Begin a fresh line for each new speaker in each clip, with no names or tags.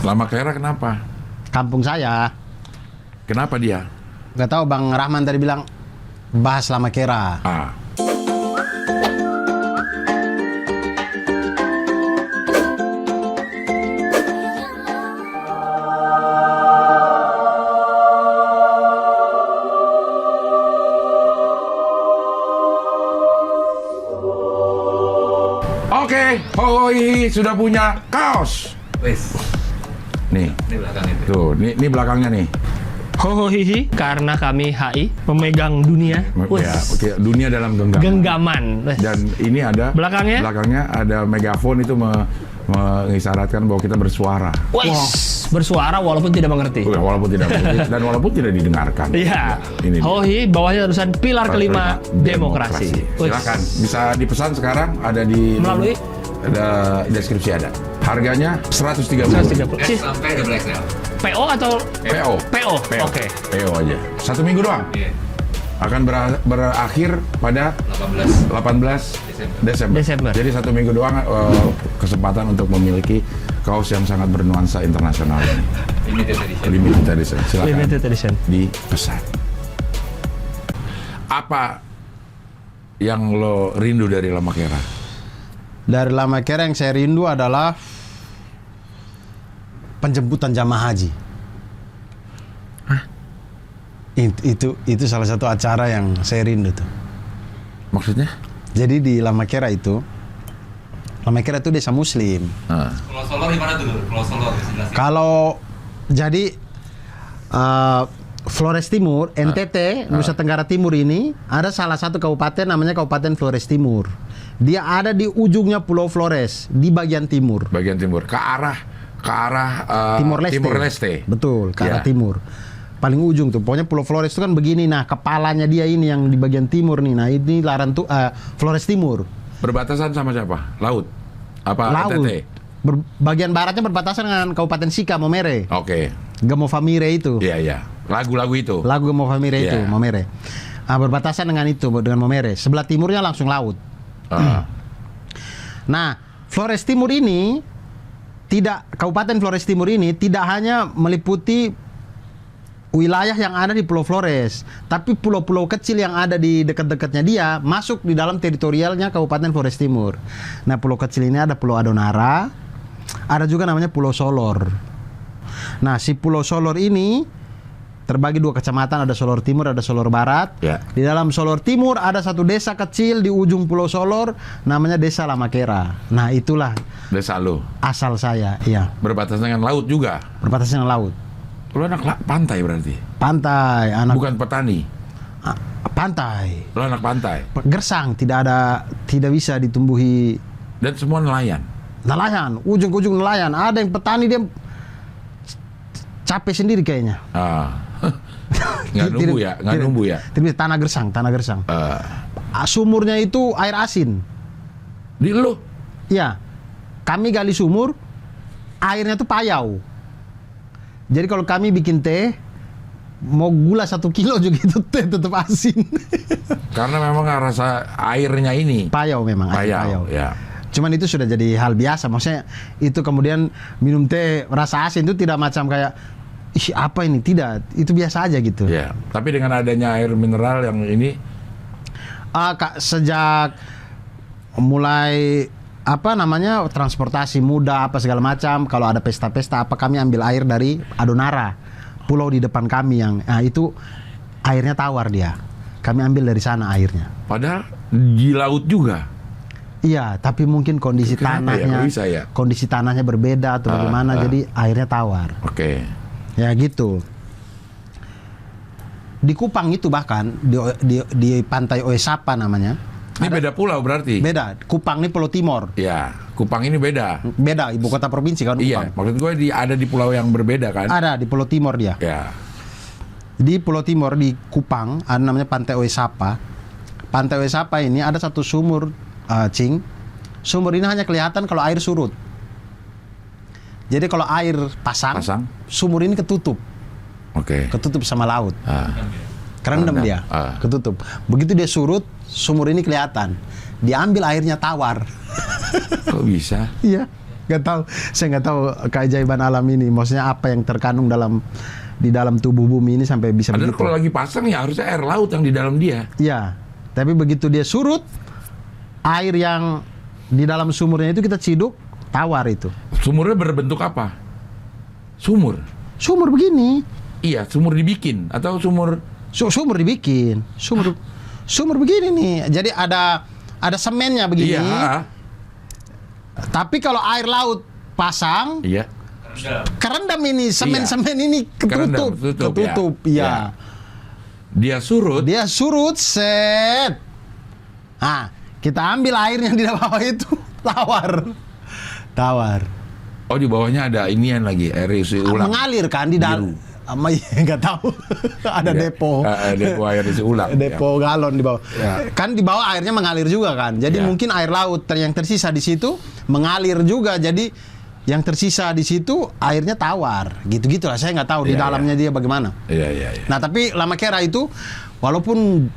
Lamakera kenapa?
Kampung saya.
Kenapa dia?
Gak tahu, Bang Rahman tadi bilang bahas Lamakera.
Ah. Oke, Hoi sudah punya kaos.
Wes,
Nih,
ini belakang itu.
tuh, ini belakangnya nih.
Hohohihi, karena kami HI memegang dunia.
Ya, oke, dunia dalam genggaman.
Genggaman.
Dan ini ada
Belakangnya?
ada megafon itu mengisyaratkan bahwa kita bersuara.
Wes, bersuara walaupun tidak mengerti.
Walaupun tidak mengerti dan walaupun tidak didengarkan.
Iya.
Ini dia.
Hohi, bawahnya tulisan pilar kelima demokrasi. Wes.
Silakan, bisa dipesan sekarang, ada di
Melalui?
Ada deskripsi ada. Harganya 130.
130.
S sampai double XL.
PO atau
PO.
PO? Oke.
PO aja. 1 minggu doang.
Iya.
Akan berakhir pada 18 Desember. Jadi 1 minggu doang kesempatan untuk memiliki kaos yang sangat bernuansa internasional ini. Limited edition. Silakan
Limited edition.
dipesan. Apa yang lo rindu dari Lamakera?
Dari Lamakera yang saya rindu adalah penjemputan jamaah haji. Itu salah satu acara yang saya rindu tuh.
Maksudnya?
Jadi di Lamakera itu desa Muslim.
Kalau Solor gimana dulu? Kalau Solor jelasin.
Kalau jadi Flores Timur, NTT, Nusa Tenggara Timur ini ada salah satu kabupaten namanya Kabupaten Flores Timur. Dia ada di ujungnya Pulau Flores di bagian timur.
Bagian timur ke arah
Timor Leste.
Timor Leste.
Betul, ke arah
Ya.
timur. Paling ujung tuh. Pokoknya Pulau Flores itu kan begini. Nah, kepalanya dia ini yang di bagian timur nih. Nah, ini Flores Timur.
Berbatasan sama siapa? Laut? Apa
Laut.
NTT?
Bagian baratnya berbatasan dengan Kabupaten Sika, Momere.
Oke.
Gemo Famire itu.
Iya, iya. Lagu-lagu itu.
Lagu Gemo Famire itu,
Iya.
Momere. Berbatasan dengan itu, dengan Momere. Sebelah timurnya langsung laut. Nah, Flores Timur ini Kabupaten Flores Timur ini tidak hanya meliputi wilayah yang ada di Pulau Flores, tapi pulau-pulau kecil yang ada di dekat-dekatnya dia masuk di dalam teritorialnya Kabupaten Flores Timur. Nah, pulau kecil ini ada Pulau Adonara, ada juga namanya Pulau Solor. Nah, si Pulau Solor ini terbagi 2 kecamatan, ada Solor Timur, ada Solor Barat.
Ya.
Di dalam Solor Timur ada satu desa kecil di ujung Pulau Solor, namanya Desa Lamakera. Nah, itulah
Desa lo.
asal saya, iya.
Berbatasan dengan laut juga.
Berbatasan dengan laut.
Lo anak pantai berarti?
Pantai, anak
Bukan petani.
pantai.
Lo anak pantai.
Gersang, tidak bisa ditumbuhi
Dan semua nelayan.
nelayan, ujung-ujung nelayan. Ada yang petani dia capek sendiri kayaknya.
Nggak numbu ya? Nggak numbu ya?
Tidak, tanah gersang. Sumurnya itu air asin.
Di lo?
Iya. Kami gali sumur, airnya tuh payau. Jadi kalau kami bikin teh, mau gula 1 kilo juga itu teh tetap asin.
Karena memang rasa airnya ini.
Payau memang, air payau.
Ya.
Cuman itu sudah jadi hal biasa. Maksudnya itu kemudian minum teh rasa asin itu tidak macam kayak ih apa ini, tidak. Itu biasa aja gitu.
Ya. Tapi dengan adanya air mineral yang ini,
Sejak mulai transportasi mudah apa segala macam, kalau ada pesta-pesta apa kami ambil air dari Adonara, pulau di depan kami yang itu airnya tawar dia. Kami ambil dari sana airnya.
padahal di laut juga.
Iya, tapi mungkin kondisi
Kenapa ya?
tanahnya,
Kok bisa ya?
kondisi tanahnya berbeda atau bagaimana, jadi airnya tawar.
Oke.
Ya gitu. Di Kupang itu bahkan di pantai Oesapa namanya.
Ini beda pulau berarti?
Beda. Kupang ini Pulau Timor.
Ya. Kupang ini beda.
Beda, ibu kota provinsi kan
Iya.
Kupang.
Maksud gue ada di pulau yang berbeda kan?
Ada di Pulau Timor dia.
Ya.
Di Pulau Timor di Kupang ada namanya Pantai Oesapa. Pantai Oesapa ini ada satu sumur, Cing. Sumur ini hanya kelihatan kalau air surut. Jadi kalau air pasang. Sumur ini ketutup.
Oke.
Ketutup sama laut. Kerendam
Kerendam.
dia. Ketutup. Begitu dia surut, sumur ini kelihatan. Diambil airnya tawar.
Kok bisa?
Iya. Nggak tahu, saya nggak tahu keajaiban alam ini. Maksudnya apa yang terkandung di dalam tubuh bumi ini sampai bisa
Padahal
begitu.
kalau lagi pasang ya harusnya air laut yang di dalam dia.
Ya, tapi begitu dia surut, air yang di dalam sumurnya itu kita ciduk, tawar itu.
Sumurnya berbentuk apa? Sumur.
Sumur begini,
Iya, sumur dibikin atau sumur
sumur dibikin, sumur begini nih. Jadi ada semennya begini.
Iya.
Tapi kalau air laut pasang,
Iya.
kerendam ini semen-semen ini ketutup,
Kerendam,
ketutup,
ya.
ya.
Dia surut.
Dia surut, set. Ah, kita ambil airnya di bawah itu, tawar.
Oh, di bawahnya ada inian lagi, air isi ulang.
Mengalir kan di dalam. Nggak tahu. Ada
Iya.
depo.
Depo air isi ulang.
Depo galon di bawah.
Ya.
Kan di bawah airnya mengalir juga kan. Jadi
Ya.
mungkin air laut yang tersisa di situ mengalir juga. Jadi yang tersisa di situ airnya tawar. Gitu-gitulah. Saya nggak tahu di
Ya,
dalamnya dia bagaimana.
Iya.
Nah, tapi Lamakera itu walaupun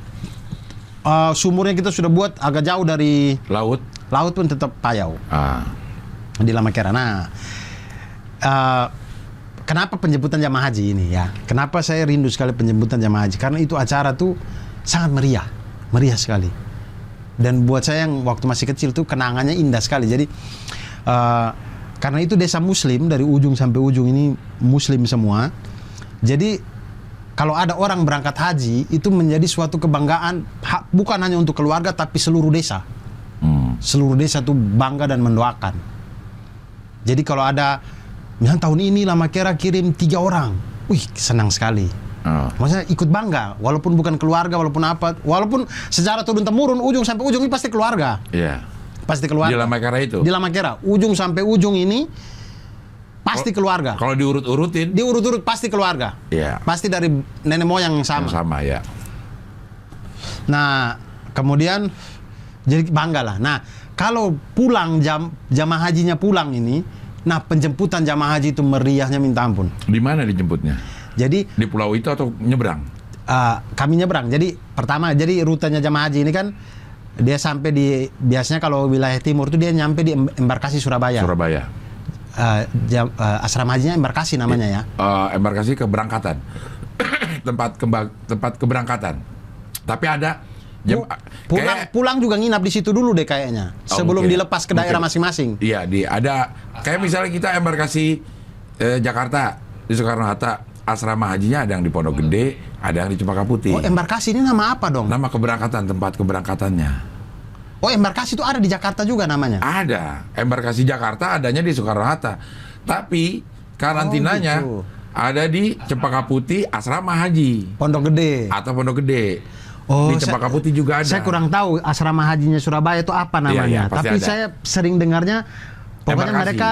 sumurnya kita sudah buat agak jauh dari
Laut.
laut pun tetap payau di Lamakera. Nah, kenapa penjemputan jamaah haji ini ya? Kenapa saya rindu sekali penjemputan jamaah haji? Karena itu acara tuh sangat meriah sekali. Dan buat saya yang waktu masih kecil tuh kenangannya indah sekali. Jadi karena itu desa Muslim dari ujung sampai ujung ini Muslim semua. Jadi kalau ada orang berangkat haji itu menjadi suatu kebanggaan bukan hanya untuk keluarga tapi seluruh desa. Seluruh desa tuh bangga dan mendoakan. Jadi kalau ada yang tahun ini Lamakera kirim 3 orang. Wih, senang sekali. Maksudnya ikut bangga, walaupun bukan keluarga, walaupun apa, walaupun secara turun-temurun, ujung sampai ujung ini pasti keluarga.
Iya.
Pasti keluarga.
Di Lamakera itu?
Di Lamakera, ujung sampai ujung ini pasti keluarga.
Kalau diurut-urutin?
Diurut-urut pasti keluarga.
Iya.
Pasti dari nenek moyang yang sama.
Yang sama, ya.
Nah, kemudian jadi bangga lah. Nah, kalau pulang jamaah hajinya pulang ini, nah penjemputan jamaah haji itu meriahnya minta ampun.
Di mana dijemputnya?
Jadi
Di pulau itu atau nyebrang?
kami nyebrang. Jadi pertama, jadi rutenya jamaah haji ini kan dia sampai di biasanya kalau wilayah timur itu dia nyampe di embarkasi Surabaya.
Surabaya.
Asrama hajinya embarkasi namanya ya.
Embarkasi keberangkatan. tempat keberangkatan. Tapi ada
Pulang juga nginap di situ dulu deh kayaknya. Sebelum
mungkin.
dilepas ke daerah masing-masing.
Iya, ada kayak misalnya kita embarkasi Jakarta di Soekarno-Hatta, asrama hajinya ada yang di Pondok Gede, ada yang di Cempaka Putih.
Oh, embarkasi ini nama apa dong?
Nama keberangkatan, tempat keberangkatannya.
Oh, embarkasi itu ada di Jakarta juga namanya?
Ada. Embarkasi Jakarta adanya di Soekarno-Hatta. Tapi karantinanya
gitu.
ada di Cempaka Putih, asrama haji
Pondok Gede.
atau Pondok Gede.
Oh,
Di Cempaka Putih juga ada.
Saya kurang tahu asrama hajinya Surabaya itu apa namanya.
Iya, pasti
Tapi
ada.
saya sering dengarnya pokoknya
Embarkasi.
mereka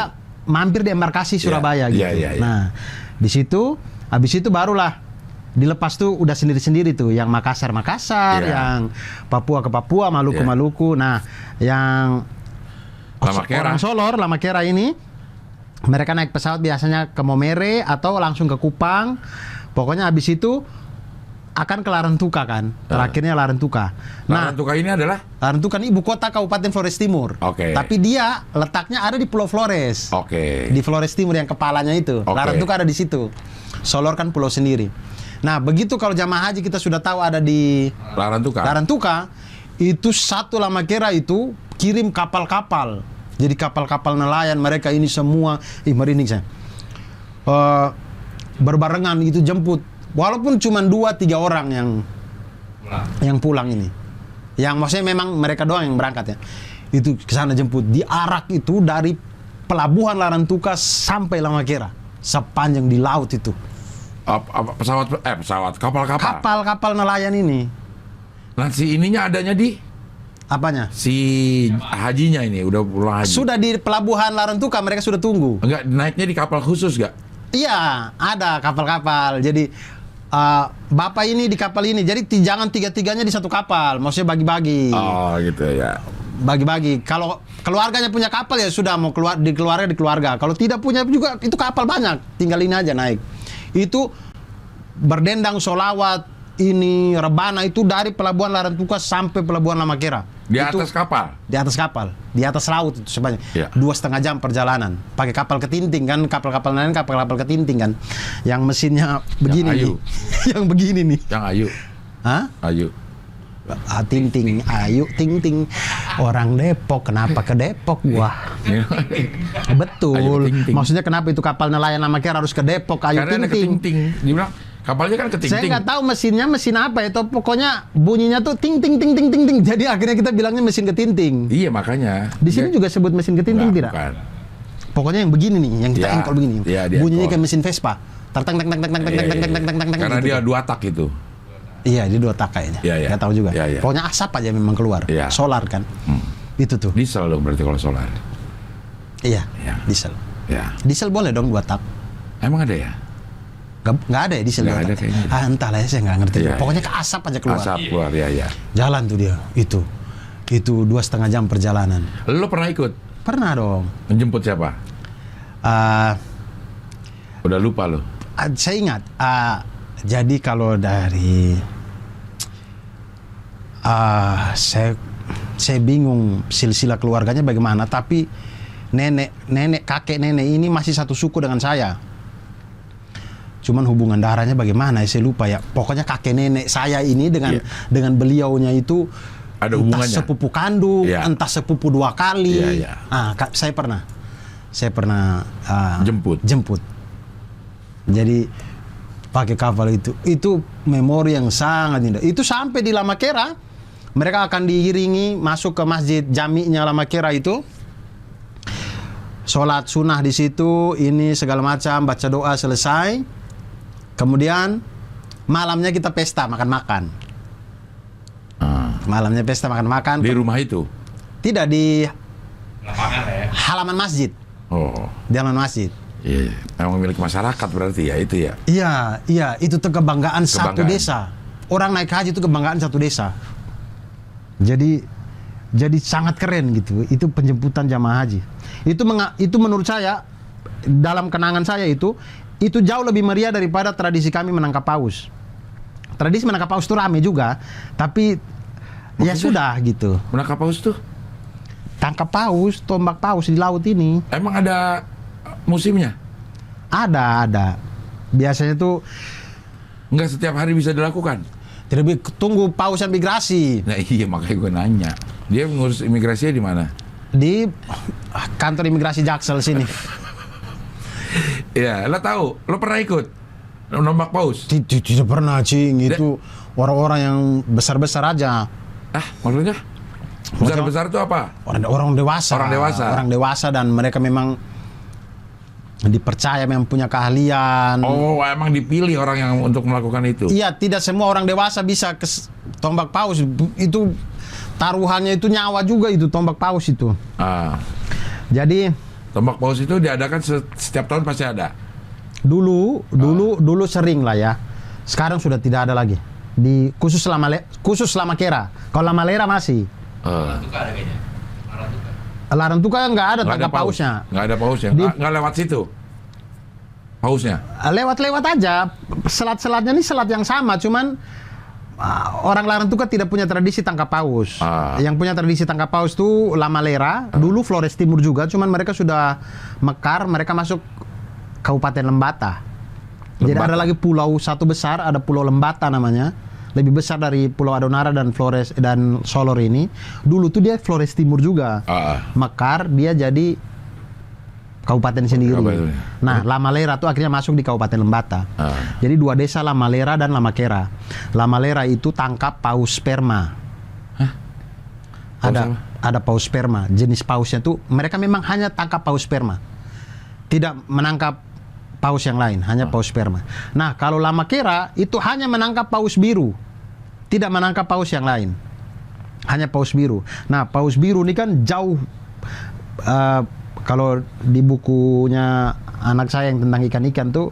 mampir di embarkasi Surabaya gitu.
iya.
Nah, di situ habis itu barulah dilepas tuh udah sendiri-sendiri tuh, yang Makassar,
Iya.
yang Papua ke Papua, Maluku,
Iya.
Maluku. Nah, yang
Lamakera.
orang Solor, Lamakera ini mereka naik pesawat biasanya ke Momere atau langsung ke Kupang. Pokoknya habis itu akan ke Larantuka kan. Terakhirnya Larantuka. Nah,
Larantuka ini adalah
Larantuka ini ibu kota Kabupaten Flores Timur.
Oke.
Tapi dia letaknya ada di Pulau Flores.
Oke.
Di Flores Timur yang kepalanya itu.
Oke.
Larantuka ada di situ. Solor kan pulau sendiri. Nah, begitu kalau jamaah haji kita sudah tahu ada di Larantuka, itu satu Lamakera itu kirim kapal-kapal. Jadi kapal-kapal nelayan mereka ini semua, merinding saya. Berbarengan itu jemput. Walaupun cuma 2-3 orang yang pulang ini. Yang maksudnya memang mereka doang yang berangkat ya. Itu ke sana jemput. Diarak itu dari pelabuhan Larantuka sampai Lamakera. Sepanjang di laut itu.
Kapal-kapal.
Kapal-kapal nelayan ini.
Nah, si ininya adanya di
Apanya?
si hajinya ini udah pulang haji.
Sudah di pelabuhan Larantuka mereka sudah tunggu.
Enggak, naiknya di kapal khusus gak?
Iya, ada kapal-kapal. Jadi bapak ini di kapal ini. Jadi jangan tiga-tiganya di satu kapal. Maksudnya bagi-bagi.
Oh, gitu ya.
Bagi-bagi. Kalau keluarganya punya kapal ya sudah mau keluar di keluarga. Kalau tidak punya juga itu kapal banyak. Tinggal ini aja naik. Itu berdendang solawat ini rebana itu dari pelabuhan Larantuka sampai pelabuhan Lamakera.
Di
Itu
atas kapal.
Di atas kapal. di atas laut itu sebanyak
Ya.
2,5 jam perjalanan. Pakai kapal ketinting kan, kapal-kapal nelayan, kapal-kapal ketinting kan, yang mesinnya begini nih,
ayu.
yang begini nih.
Yang Ayu.
Hah?
Ayu.
Ting-ting, ayu, ting-ting. Orang Depok, kenapa ke Depok gua? Betul.
Ayu ting-ting.
Maksudnya kenapa itu kapal nelayan nama kira harus ke Depok, ayu
Karena ada
ting-ting?
keting-ting. Dia bilang kapalnya kan
Saya
keting-ting.
nggak tahu mesinnya mesin apa itu, pokoknya bunyinya tuh ting ting ting ting ting ting. Jadi akhirnya kita bilangnya mesin ketinting.
Iya makanya.
Di sini juga sebut mesin ketinting tidak?
Bukan.
Pokoknya yang begini nih, yang kita
Ya,
engkol begini.
ya, dia
Bunyinya
engkol.
kayak mesin Vespa. Tang tang tang tang tang tang tang
Iya,
tang
iya,
tang tang
iya.
tang tang
Karena
gitu.
dia 2 tak itu.
Iya, dia 2 tak kayaknya.
Iya, iya.
Nggak tahu juga.
Iya, iya.
Pokoknya asap aja memang keluar.
Iya.
Solar kan. Itu tuh.
Diesel dong berarti kalau solar.
Iya,
Iya.
diesel.
Ya.
Diesel boleh dong 2 tak.
Emang ada ya?
Nggak ada ya diesel
Nggak
2
ada
tak.
kayaknya.
Entahlah ya, saya nggak ngerti.
Iya,
Pokoknya ke asap aja keluar.
Asap keluar ya.
Jalan tuh dia. Itu 2,5 jam perjalanan.
Lo pernah ikut?
Pernah dong.
Menjemput siapa? Udah lupa lo.
Saya ingat. Jadi kalau dari saya bingung silsilah keluarganya bagaimana, tapi kakek nenek ini masih satu suku dengan saya. Cuman hubungan darahnya bagaimana saya lupa ya. Pokoknya kakek nenek saya ini dengan beliaunya itu
Ada
entah
hubungannya?
sepupu kandung,
Iya.
entah sepupu 2 kali.
Iya, iya.
Saya pernah jemput. Jadi pakai kapal itu memori yang sangat indah. Itu sampai di Lamakera, mereka akan diiringi masuk ke masjid jami'nya Lamakera itu. Sholat sunnah di situ, ini segala macam, baca doa selesai. Kemudian malamnya kita pesta makan-makan. Malamnya pesta makan-makan.
Di rumah itu?
Tidak, di
Lapangan ya.
halaman masjid.
Oh.
Di halaman masjid.
Iya. Emang milik masyarakat berarti ya itu ya?
Iya, itu tuh kebanggaan satu
Kebanggaan.
desa. Orang naik haji itu kebanggaan satu desa. Jadi sangat keren gitu. Itu penjemputan jamaah haji. Itu menurut saya, dalam kenangan saya itu jauh lebih meriah daripada tradisi kami menangkap paus. Tradisi menangkap paus itu rame juga, tapi ya
Maksudnya?
sudah gitu.
Menangkap paus tuh?
Tangkap paus, tombak paus di laut ini
Emang ada musimnya?
ada. Biasanya tuh
Enggak setiap hari bisa dilakukan?
tidak, tunggu paus yang migrasi.
Nah iya makanya gue nanya. Dia ngurus imigrasinya di mana?
Di kantor imigrasi Jaksel sini.
Iya, lo tahu? Lo pernah ikut nombak paus?
Tidak pernah, Cing. Itu orang-orang yang besar-besar aja.
Ah, maksudnya? Besar-besar itu apa?
Orang dewasa.
Orang dewasa.
Orang dewasa dan mereka memang dipercaya memang punya keahlian.
Oh, emang dipilih orang yang untuk melakukan itu?
Iya, tidak semua orang dewasa bisa ke tombak paus. Itu taruhannya itu nyawa juga itu tombak paus itu.
Ah,
Jadi
tombak paus itu diadakan setiap tahun pasti ada?
dulu sering lah ya. Sekarang sudah tidak ada lagi. Di khusus Lamakera. Kalau Lamalera masih.
Larantuka ada kayaknya. Larantuka.
Larantuka nggak ada
Nggak
tangkap
paus.
pausnya.
Nggak ada pausnya? Nggak lewat situ? Pausnya?
Lewat-lewat aja. Selat-selatnya ini selat yang sama, cuman orang Larantuka tidak punya tradisi tangkap paus. Yang punya tradisi tangkap paus itu Lamalera, dulu Flores Timur juga, cuman mereka sudah mekar, mereka masuk Kabupaten Lembata. Jadi ada lagi pulau satu besar, ada Pulau Lembata namanya. Lebih besar dari Pulau Adonara dan Flores dan Solor ini. Dulu tuh dia Flores Timur juga. Mekar, dia jadi kabupaten sendiri. Nah, Lamalera tuh akhirnya masuk di Kabupaten Lembata. Jadi 2 desa, Lamalera dan Lamakera. Lamalera itu tangkap paus sperma. Ada paus sperma. Jenis pausnya tuh mereka memang hanya tangkap paus sperma. Tidak menangkap paus yang lain, hanya paus sperma. Nah, kalau Lamakera itu hanya menangkap paus biru. Tidak menangkap paus yang lain. Hanya paus biru. Nah, paus biru ini kan jauh kalau di bukunya anak saya yang tentang ikan-ikan tuh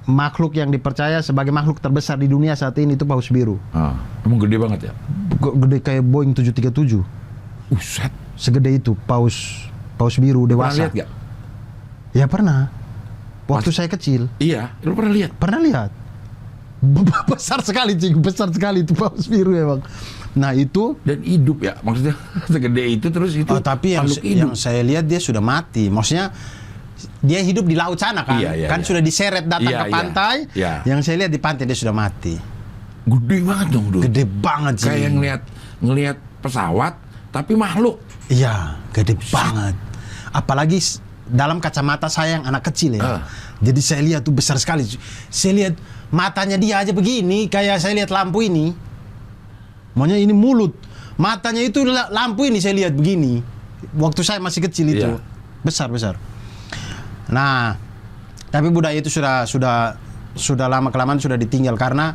makhluk yang dipercaya sebagai makhluk terbesar di dunia saat ini itu paus biru.
Emang gede banget ya?
Gede kayak Boeing 737.
Uset.
Segede itu paus biru dewasa.
Pernah lihat gak?
Ya pernah. Waktu saya kecil.
Iya, lu pernah lihat?
Pernah lihat. Besar sekali, Cing. Besar sekali itu paus biru emang. Nah itu.
Dan hidup ya, maksudnya segede itu terus itu.
Tapi yang saya lihat dia sudah mati. Maksudnya dia hidup di laut sana kan, kan sudah diseret datang ke pantai. Yang saya lihat di pantai dia sudah mati.
Gede banget dong,
Gede banget sih.
Kayak ngelihat pesawat, tapi makhluk.
Iya, gede banget. Apalagi dalam kacamata saya yang anak kecil ya. Jadi saya lihat tuh besar sekali. Saya lihat matanya dia aja begini, kayak saya lihat lampu ini. Maunya ini mulut. Matanya itu lampu ini saya lihat begini. Waktu saya masih kecil itu. Besar. Nah, tapi budaya itu sudah lama-kelamaan sudah ditinggal karena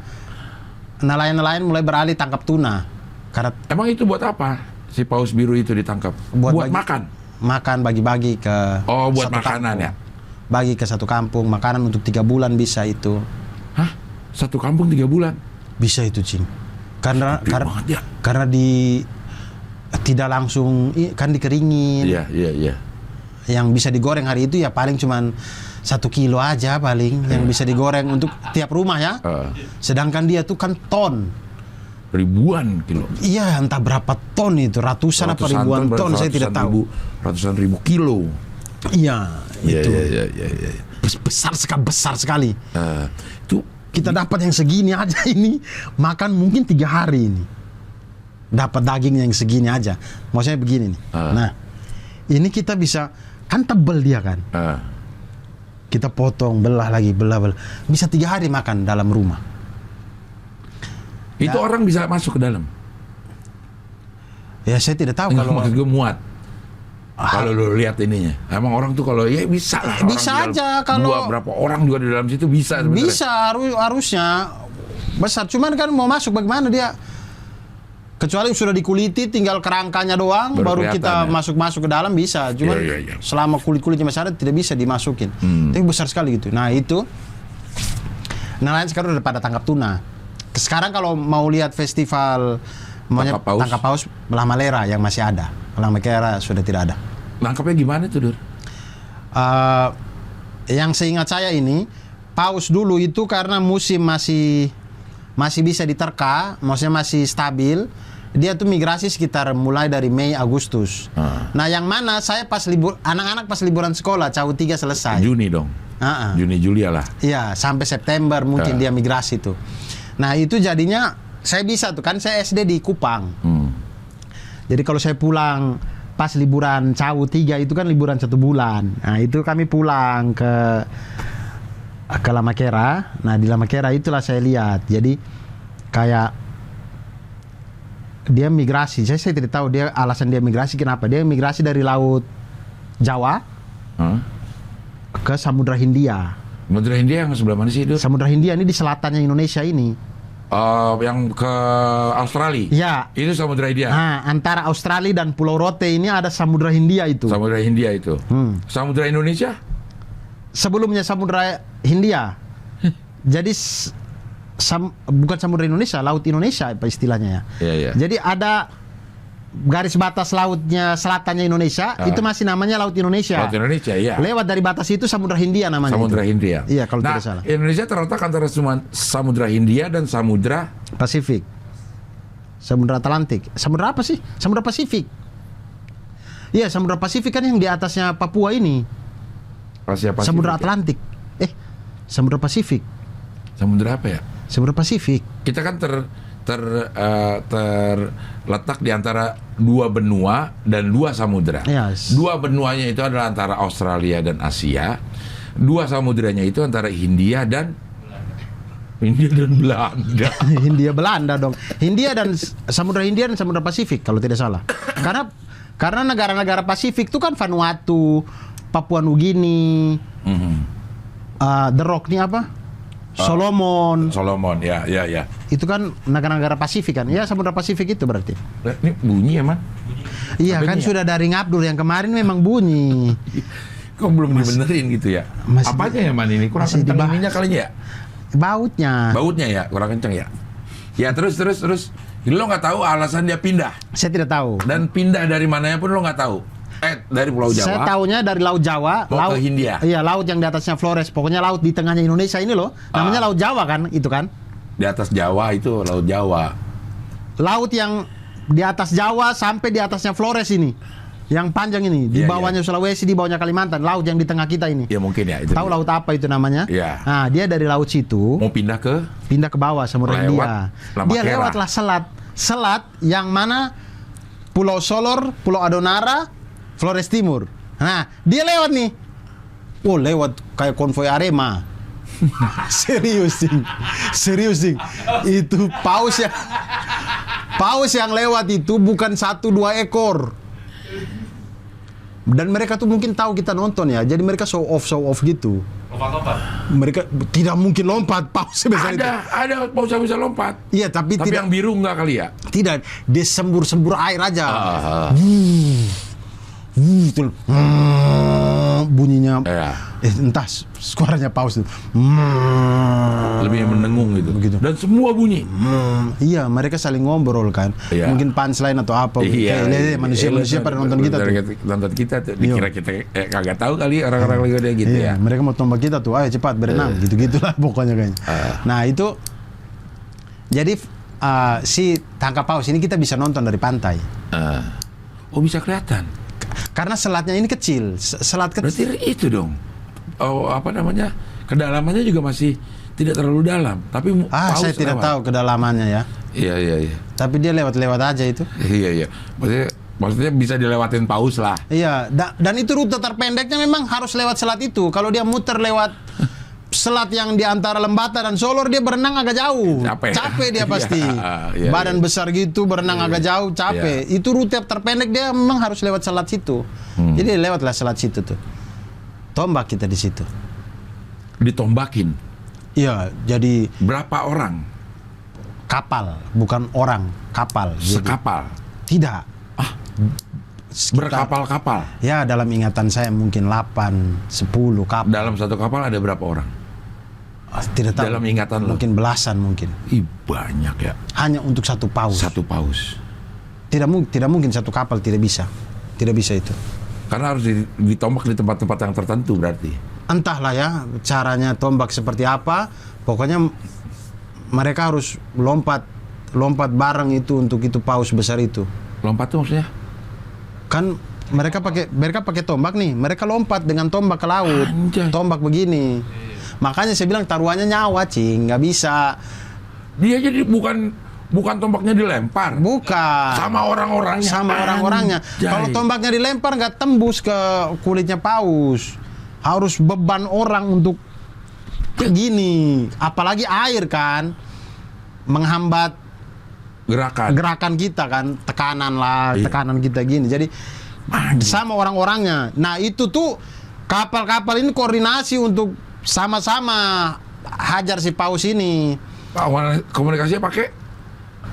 nelayan-nelayan mulai beralih tangkap tuna. Karena
emang itu buat apa? Si paus biru itu ditangkap? Buat makan?
Makan, bagi-bagi ke
buat
satu
makanan
kampung.
ya?
Bagi ke satu kampung, makanan untuk 3 bulan bisa itu.
Hah? Satu kampung 3 bulan?
Bisa itu, Cing. Karena tidak langsung kan dikeringin.
Iya.
Yang bisa digoreng hari itu ya paling cuman 1 kilo aja paling yang bisa digoreng untuk tiap rumah ya. Sedangkan dia tuh kan ton.
Ribuan kilo.
Iya, entah berapa ton itu, ratusan apa ribuan ton saya tidak tahu.
Ratusan ribu kilo.
Iya, itu.
Iya.
Besar sekali.
Itu
kita dapat yang segini aja ini makan mungkin 3 hari ini. Dapat daging yang segini aja. Maksudnya begini nih. Nah, ini kita bisa kan tebel dia kan. Kita potong, belah. Bisa 3 hari makan dalam rumah.
Itu orang bisa masuk ke dalam?
Ya saya tidak tahu kalau
maksud gue muat. Kalau lo lihat ininya, emang orang tuh kalau ya bisa lah.
Bisa aja kalau
berapa orang juga di dalam situ bisa. Sebenarnya.
Bisa harusnya besar. Cuman kan mau masuk bagaimana dia? Kecuali sudah dikuliti, tinggal kerangkanya doang, baru kita masuk ke dalam bisa. Cuman selama kulit-kulitnya masih ada tidak bisa dimasukin. Tapi besar sekali gitu. Nah itu, nelayan sekarang udah pada tangkap tuna. Sekarang kalau mau lihat festival tangkap paus belah Malera yang masih ada. Belah Malera sudah tidak ada.
Nangkapnya gimana tuh, Dur?
Yang seingat saya ini paus dulu itu karena musim masih bisa diterka, maksudnya masih stabil. Dia tuh migrasi sekitar mulai dari Mei Agustus. Nah, yang mana saya pas anak-anak pas liburan sekolah CAU 3 selesai.
Juni dong. Juni Juli lah.
Iya, sampai September mungkin dia migrasi tuh. Nah itu jadinya saya bisa tuh kan saya SD di Kupang. Jadi kalau saya pulang pas liburan CAU 3 itu kan liburan 1 bulan. Nah itu kami pulang ke Lamakera. Nah di Lamakera itulah saya lihat. Jadi kayak dia migrasi. Saya tidak tahu dia alasan dia migrasi kenapa. Dia migrasi dari Laut Jawa ke Samudra Hindia.
Samudra Hindia yang sebelah mana sih itu?
Samudra Hindia ini di selatannya Indonesia ini.
Yang ke Australia?
Ya.
Itu Samudra Hindia?
Nah, antara Australia dan Pulau Rote ini ada Samudra Hindia itu.
Samudra Hindia itu? Samudra Indonesia?
Sebelumnya Samudra Hindia. Jadi bukan Samudra Indonesia, Laut Indonesia apa istilahnya ya.
Iya.
Jadi ada garis batas lautnya selatannya Indonesia, itu masih namanya Laut Indonesia.
Laut Indonesia, iya.
Lewat dari batas itu Samudra Hindia namanya.
Samudra Hindia.
Iya, kalau tidak salah.
Indonesia terletak antara Samudra Hindia dan Samudra
Pasifik. Samudra Atlantik. Samudra apa sih? Samudra Pasifik. Iya, Samudra Pasifik kan yang di atasnya Papua ini.
Pasifik.
Samudra Atlantik. Samudra Pasifik.
Samudra apa ya?
Samudra Pasifik.
Kita kan terletak di antara 2 benua dan 2 samudra.
Yes.
2 benuanya itu adalah antara Australia dan Asia. 2 samudranya itu antara Hindia dan Belanda.
Hindia Belanda dong. Samudra Hindia dan Samudra Pasifik kalau tidak salah. Karena negara-negara Pasifik itu kan Vanuatu, Papua Nugini, The Rock nih apa? Solomon,
ya.
Itu kan negara-negara Pasifik kan? Ya, Samudra Pasifik itu berarti.
Ini bunyi ya, Man?
Iya kan sudah dari Ngabdul yang kemarin memang bunyi.
Kok belum dibenerin gitu ya? Apanya ya, Man, ini? Kurang kencang ininya kalinya ya?
Bautnya
ya, kurang kencang ya? Ya, terus. Lo nggak tahu alasan dia pindah?
Saya tidak tahu.
Dan pindah dari mananya pun lo nggak tahu? Dari Pulau Jawa.
Saya tahunya dari Laut Jawa.
Ke Hindia.
Iya, laut yang di atasnya Flores. Pokoknya laut di tengahnya Indonesia ini loh. Namanya Laut Jawa kan, itu kan?
Di atas Jawa itu Laut Jawa.
Laut yang di atas Jawa sampai di atasnya Flores ini. Yang panjang ini, di bawahnya Sulawesi, di bawahnya Kalimantan, laut yang di tengah kita ini.
Ya mungkin ya. Itu
Tahu laut apa itu namanya?
Iya.
Nah, dia dari laut situ
mau pindah
ke bawah Samudra Hindia. Dia lewatlah selat yang mana Pulau Solor, Pulau Adonara, Flores Timur. Nah, dia lewat nih. Oh, lewat kayak konvoi Arema. Serius sing. Itu paus yang lewat itu bukan 1-2 ekor. Dan mereka tuh mungkin tahu kita nonton ya, jadi mereka show off gitu.
Lompat-lompat.
Mereka tidak mungkin lompat paus sebesar itu.
Ada paus yang bisa lompat.
Iya, tapi tidak.
Yang biru enggak kali ya?
Tidak, dia sembur air aja. Itu bunyinya. Entah suaranya paus itu.
Lebih mendengung gitu.
Begitu.
Dan semua bunyi.
Iya, mereka saling ngobrol kan.
Iya.
Mungkin punchline atau apa.
Iya,
manusia pada nonton kita tuh.
Nonton kita tuh. Dikira kita kagak tahu kali orang-orang lagi udah gitu ya.
Mereka mau tombak kita tuh. Ayo cepat berenang. Gitu-gitulah pokoknya kayaknya. Nah itu. Jadi si tangkap paus ini kita bisa nonton dari pantai.
Oh, bisa kelihatan.
Karena selatnya ini kecil. Selat kecil.
Berarti itu dong. Oh, apa namanya? Kedalamannya juga masih tidak terlalu dalam, tapi paus
saya tidak tahu kedalamannya ya.
Iya.
Tapi dia lewat aja itu.
Iya. Maksudnya bisa dilewatin paus lah.
Iya, dan itu rute terpendeknya memang harus lewat selat itu. Kalau dia muter lewat selat yang di antara Lembata dan Solor, dia berenang agak jauh. Capek dia pasti. Badan besar gitu berenang agak jauh, capek. Itu rute terpendek, dia memang harus lewat selat situ. Jadi lewatlah selat situ tuh. Tombak kita di situ.
Ditombakin.
Iya, jadi
berapa orang?
Kapal, bukan orang, kapal.
Sekapal?
Tidak.
Berkapal-kapal?
Ya, dalam ingatan saya mungkin 8, 10 kapal.
Dalam satu kapal ada berapa orang?
Tidak tahu.
Dalam ingatan lo?
Mungkin belasan mungkin.
Banyak ya.
Hanya untuk satu paus.
Satu paus.
Tidak mungkin satu kapal, tidak bisa. Tidak bisa itu.
Karena harus ditombak di tempat-tempat yang tertentu berarti.
Entahlah ya caranya tombak seperti apa. Pokoknya mereka harus lompat bareng itu untuk itu paus besar itu.
Lompat tuh maksudnya?
Kan mereka pakai tombak nih. Mereka lompat dengan tombak ke laut.
Anjay.
Tombak begini. Makanya saya bilang taruhannya nyawa, Cing. Nggak bisa.
Dia jadi bukan tombaknya dilempar.
Bukan.
Sama orang-orangnya.
Kalau tombaknya dilempar nggak tembus ke kulitnya paus. Harus beban orang untuk gini. Apalagi air kan menghambat gerakan kita kan, tekanan kita gini. Jadi sama orang-orangnya. Nah, itu tuh kapal-kapal ini koordinasi untuk sama-sama hajar si paus ini.
Komunikasinya pakai?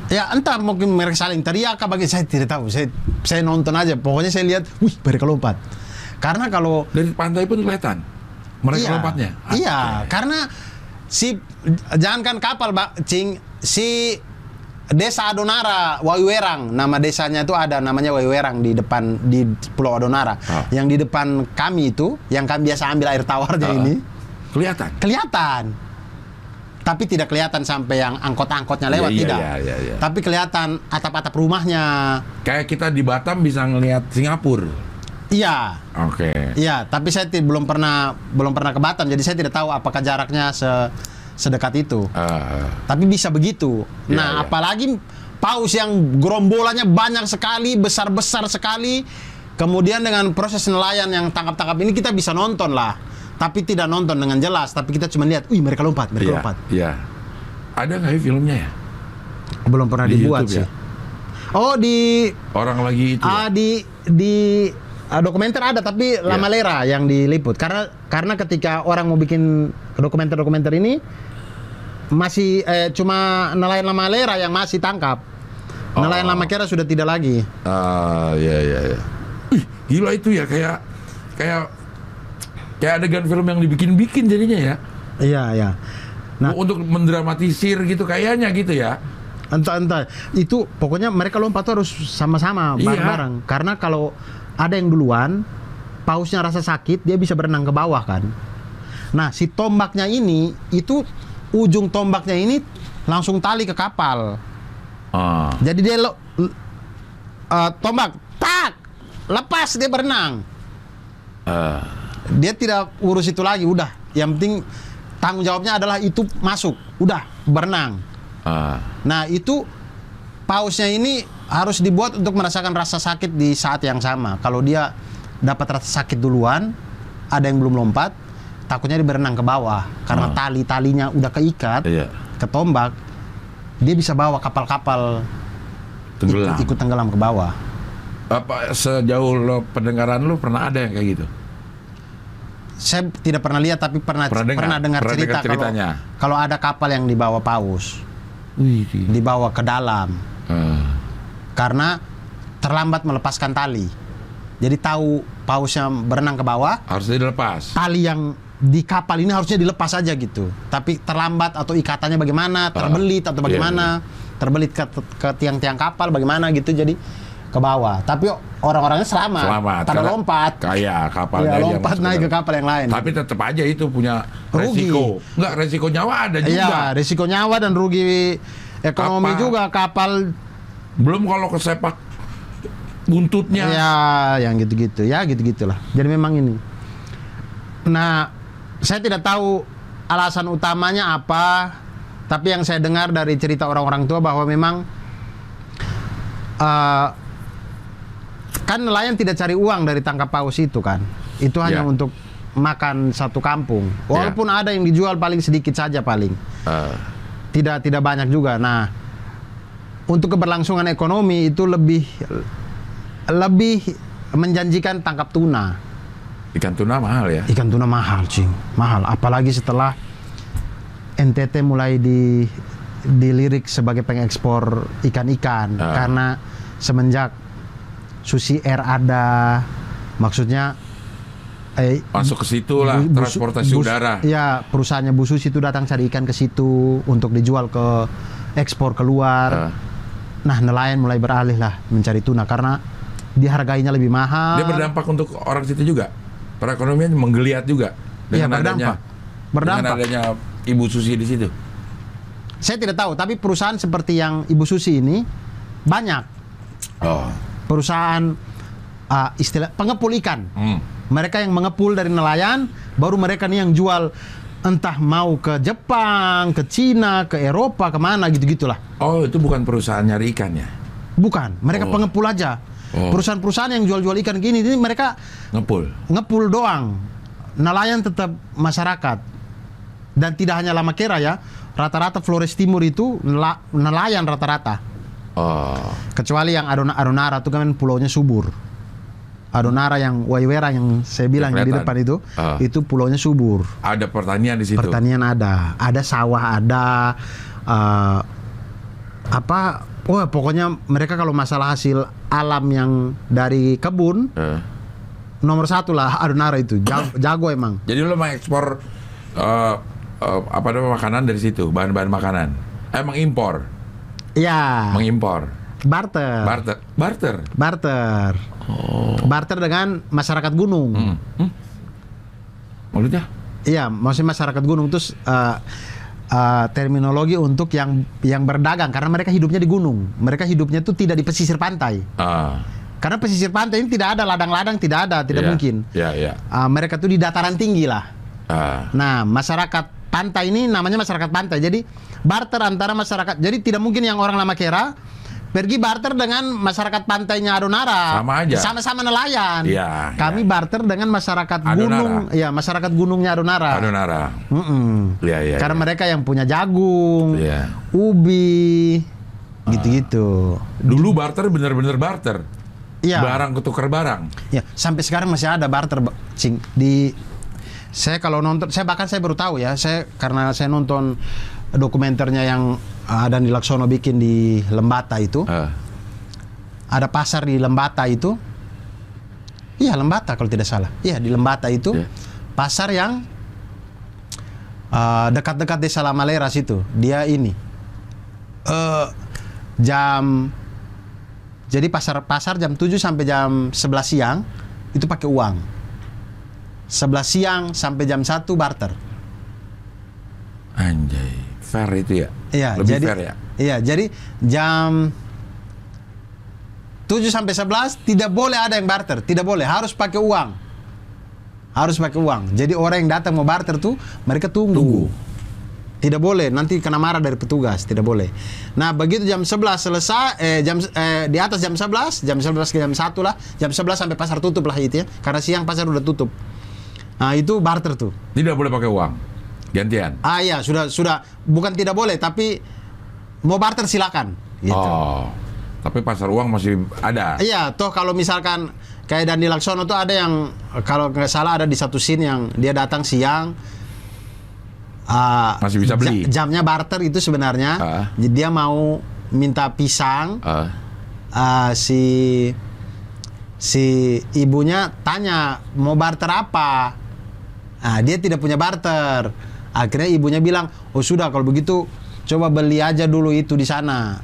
Ya entah, mungkin mereka saling teriak apa, saya tidak tahu. Saya nonton aja. Pokoknya saya lihat, mereka lompat. Karena kalau
dari pantai pun kelihatan mereka lompatnya.
Iya, karena jangankan kapal, Cing, si Desa Adonara, Wawiwerang, nama desanya itu ada namanya Wawiwerang di depan di Pulau Adonara. Yang di depan kami itu, yang kami biasa ambil air tawarnya ini, kelihatan. Tapi tidak kelihatan sampai yang angkot-angkotnya lewat, tidak.
Iya.
Tapi kelihatan atap-atap rumahnya.
Kayak kita di Batam bisa ngelihat Singapura.
Iya.
Oke.
Iya, tapi saya belum pernah ke Batam, jadi saya tidak tahu apakah jaraknya sedekat itu. Tapi bisa begitu. Nah, apalagi paus yang gerombolannya banyak sekali, besar-besar sekali. Kemudian dengan proses nelayan yang tangkap-tangkap ini kita bisa nonton lah. Tapi tidak nonton dengan jelas, tapi kita cuma lihat, mereka lompat.
Iya. Ada nggak filmnya ya?
Belum pernah dibuat
YouTube,
sih. Oh, di
orang lagi itu.
Di dokumenter ada, tapi La Malera yang diliput. Karena ketika orang mau bikin dokumenter ini masih cuma nelayan La Malera yang masih tangkap. Nelayan La Malera sudah tidak lagi.
Iya. Gila itu ya, kayak adegan film yang dibikin jadinya ya.
Iya. Nah,
untuk mendramatisir gitu kayaknya gitu ya.
Entah. Itu pokoknya mereka lompat tuh harus sama-sama bareng-bareng. Karena kalau ada yang duluan, pausnya rasa sakit, dia bisa berenang ke bawah kan. Nah, si tombaknya ini, itu ujung tombaknya ini langsung tali ke kapal. Jadi dia tombak, tak, lepas dia berenang. Dia tidak urus itu lagi, udah. Yang penting tanggung jawabnya adalah itu masuk, udah berenang. Nah itu pausnya ini harus dibuat untuk merasakan rasa sakit di saat yang sama. Kalau dia dapat rasa sakit duluan, ada yang belum lompat, takutnya dia berenang ke bawah karena talinya udah keikat ke tombak, dia bisa bawa kapal-kapal ikut tenggelam ke bawah.
Apa sejauh pendengaran lu pernah ada yang kayak gitu?
Saya tidak pernah lihat tapi pernah dengar cerita kalau ada kapal yang dibawa paus. Dibawa ke dalam karena terlambat melepaskan tali. Jadi tahu pausnya berenang ke bawah,
harus dilepas.
Tali yang di kapal ini harusnya dilepas aja gitu. Tapi terlambat atau ikatannya bagaimana, terbelit atau bagaimana, terbelit ke tiang-tiang kapal bagaimana gitu, jadi ke bawah. Tapi orang-orangnya selamat. Pada lompat.
Kayak kapalnya
lompat naik ke kapal yang lain.
Tapi tetap aja itu punya resiko. Enggak, resiko nyawa ada juga.
Iya, resiko nyawa dan rugi ekonomi juga kapal.
Belum kalau kesepak buntutnya.
Ya, yang gitu-gitu. Ya, gitu-gitulah. Jadi memang ini. Nah, saya tidak tahu alasan utamanya apa, tapi yang saya dengar dari cerita orang-orang tua bahwa memang kan nelayan tidak cari uang dari tangkap paus itu kan. Itu hanya untuk makan satu kampung. Walaupun ada yang dijual paling sedikit saja paling. Tidak banyak juga. Nah, untuk keberlangsungan ekonomi itu lebih menjanjikan tangkap tuna.
Ikan tuna mahal ya?
Ikan tuna mahal, Cing. Mahal. Apalagi setelah NTT mulai dilirik sebagai pengekspor ikan-ikan. Karena semenjak Susi Air ada, maksudnya
masuk ke situ lah, transportasi udara.
Ya, perusahaannya Bu Susi itu datang cari ikan ke situ untuk dijual ke ekspor keluar. Nah, nelayan mulai beralih lah mencari tuna karena dihargainya lebih mahal.
Dia berdampak untuk orang situ juga. Perekonomian menggeliat juga dengan dengan adanya Ibu Susi di situ.
Saya tidak tahu, tapi perusahaan seperti yang Ibu Susi ini banyak. Perusahaan istilah pengepul ikan. Mereka yang mengepul dari nelayan, baru mereka nih yang jual, entah mau ke Jepang, ke Cina, ke Eropa, kemana gitu-gitulah.
Oh, itu bukan perusahaan nyari ikan ya?
Bukan, mereka pengepul aja. Perusahaan-perusahaan yang jual-jual ikan gini, ini mereka ngepul doang. Nelayan tetap masyarakat. Dan tidak hanya Lama Kera ya, rata-rata Flores Timur itu nelayan rata-rata. Kecuali yang Adonara itu kan pulaunya subur. Adonara yang Waiwera yang saya bilang yang di depan itu pulaunya subur.
Ada pertanian di situ.
Pertanian ada sawah ada, pokoknya mereka kalau masalah hasil alam yang dari kebun nomor satu lah Adonara itu, jago emang.
Jadi lo mengekspor makanan dari situ, bahan-bahan makanan. Emang impor?
Iya.
Mengimpor.
Barter. Barter dengan masyarakat gunung.
Maksudnya?
Iya, maksudnya masyarakat gunung terus terminologi untuk yang berdagang karena mereka hidupnya di gunung. Mereka hidupnya itu tidak di pesisir pantai. Karena pesisir pantai ini tidak ada ladang-ladang, tidak mungkin. Mereka tuh di dataran tinggi lah. Nah, masyarakat pantai ini namanya masyarakat pantai. Jadi barter antara masyarakat. Jadi tidak mungkin yang orang Lama Kera pergi barter dengan masyarakat pantainya Adonara.
Sama aja.
Sama-sama nelayan. Kami barter dengan masyarakat gunung. Ya, masyarakat gunungnya Adonara. Karena mereka yang punya jagung, ubi, gitu-gitu.
Dulu barter bener-bener barter.
Barang
ketukar barang.
Ya, sampai sekarang masih ada barter, Cing. Saya kalau nonton, saya baru tahu ya. Karena saya nonton dokumenternya yang Dani Laksono bikin di Lembata itu. Ada pasar di Lembata itu. Iya, Lembata kalau tidak salah. Iya, di Lembata itu. Pasar yang dekat-dekat Desa Lamaleras itu. Dia ini. Jadi pasar jam 7 sampai jam 11 siang itu pakai uang. 11 siang sampai jam 1 barter.
Anjay, fair itu ya?
Iya,
lebih fair ya?
Iya, jadi jam 7 sampai 11 tidak boleh ada yang barter, tidak boleh, harus pakai uang. Harus pakai uang. Jadi orang yang datang mau barter tuh mereka tunggu. Tidak boleh, nanti kena marah dari petugas, tidak boleh. Nah, begitu jam 11 selesai, di atas jam 11 ke jam 1 lah, jam 11 sampai pasar tutup lah itu ya, karena siang pasar udah tutup. Nah, itu barter tuh.
Tidak boleh pakai uang, gantian.
Iya, sudah, bukan tidak boleh, tapi mau barter silakan. Gitu.
Oh, tapi pasar uang masih ada.
Iya, toh kalau misalkan kayak Dandi Laksono tuh ada yang, kalau nggak salah ada di satu scene yang dia datang siang,
masih bisa beli.
Jamnya barter itu sebenarnya. Dia mau minta pisang. Si ibunya tanya mau barter apa. Dia tidak punya barter. Akhirnya ibunya bilang, oh sudah kalau begitu coba beli aja dulu itu di sana.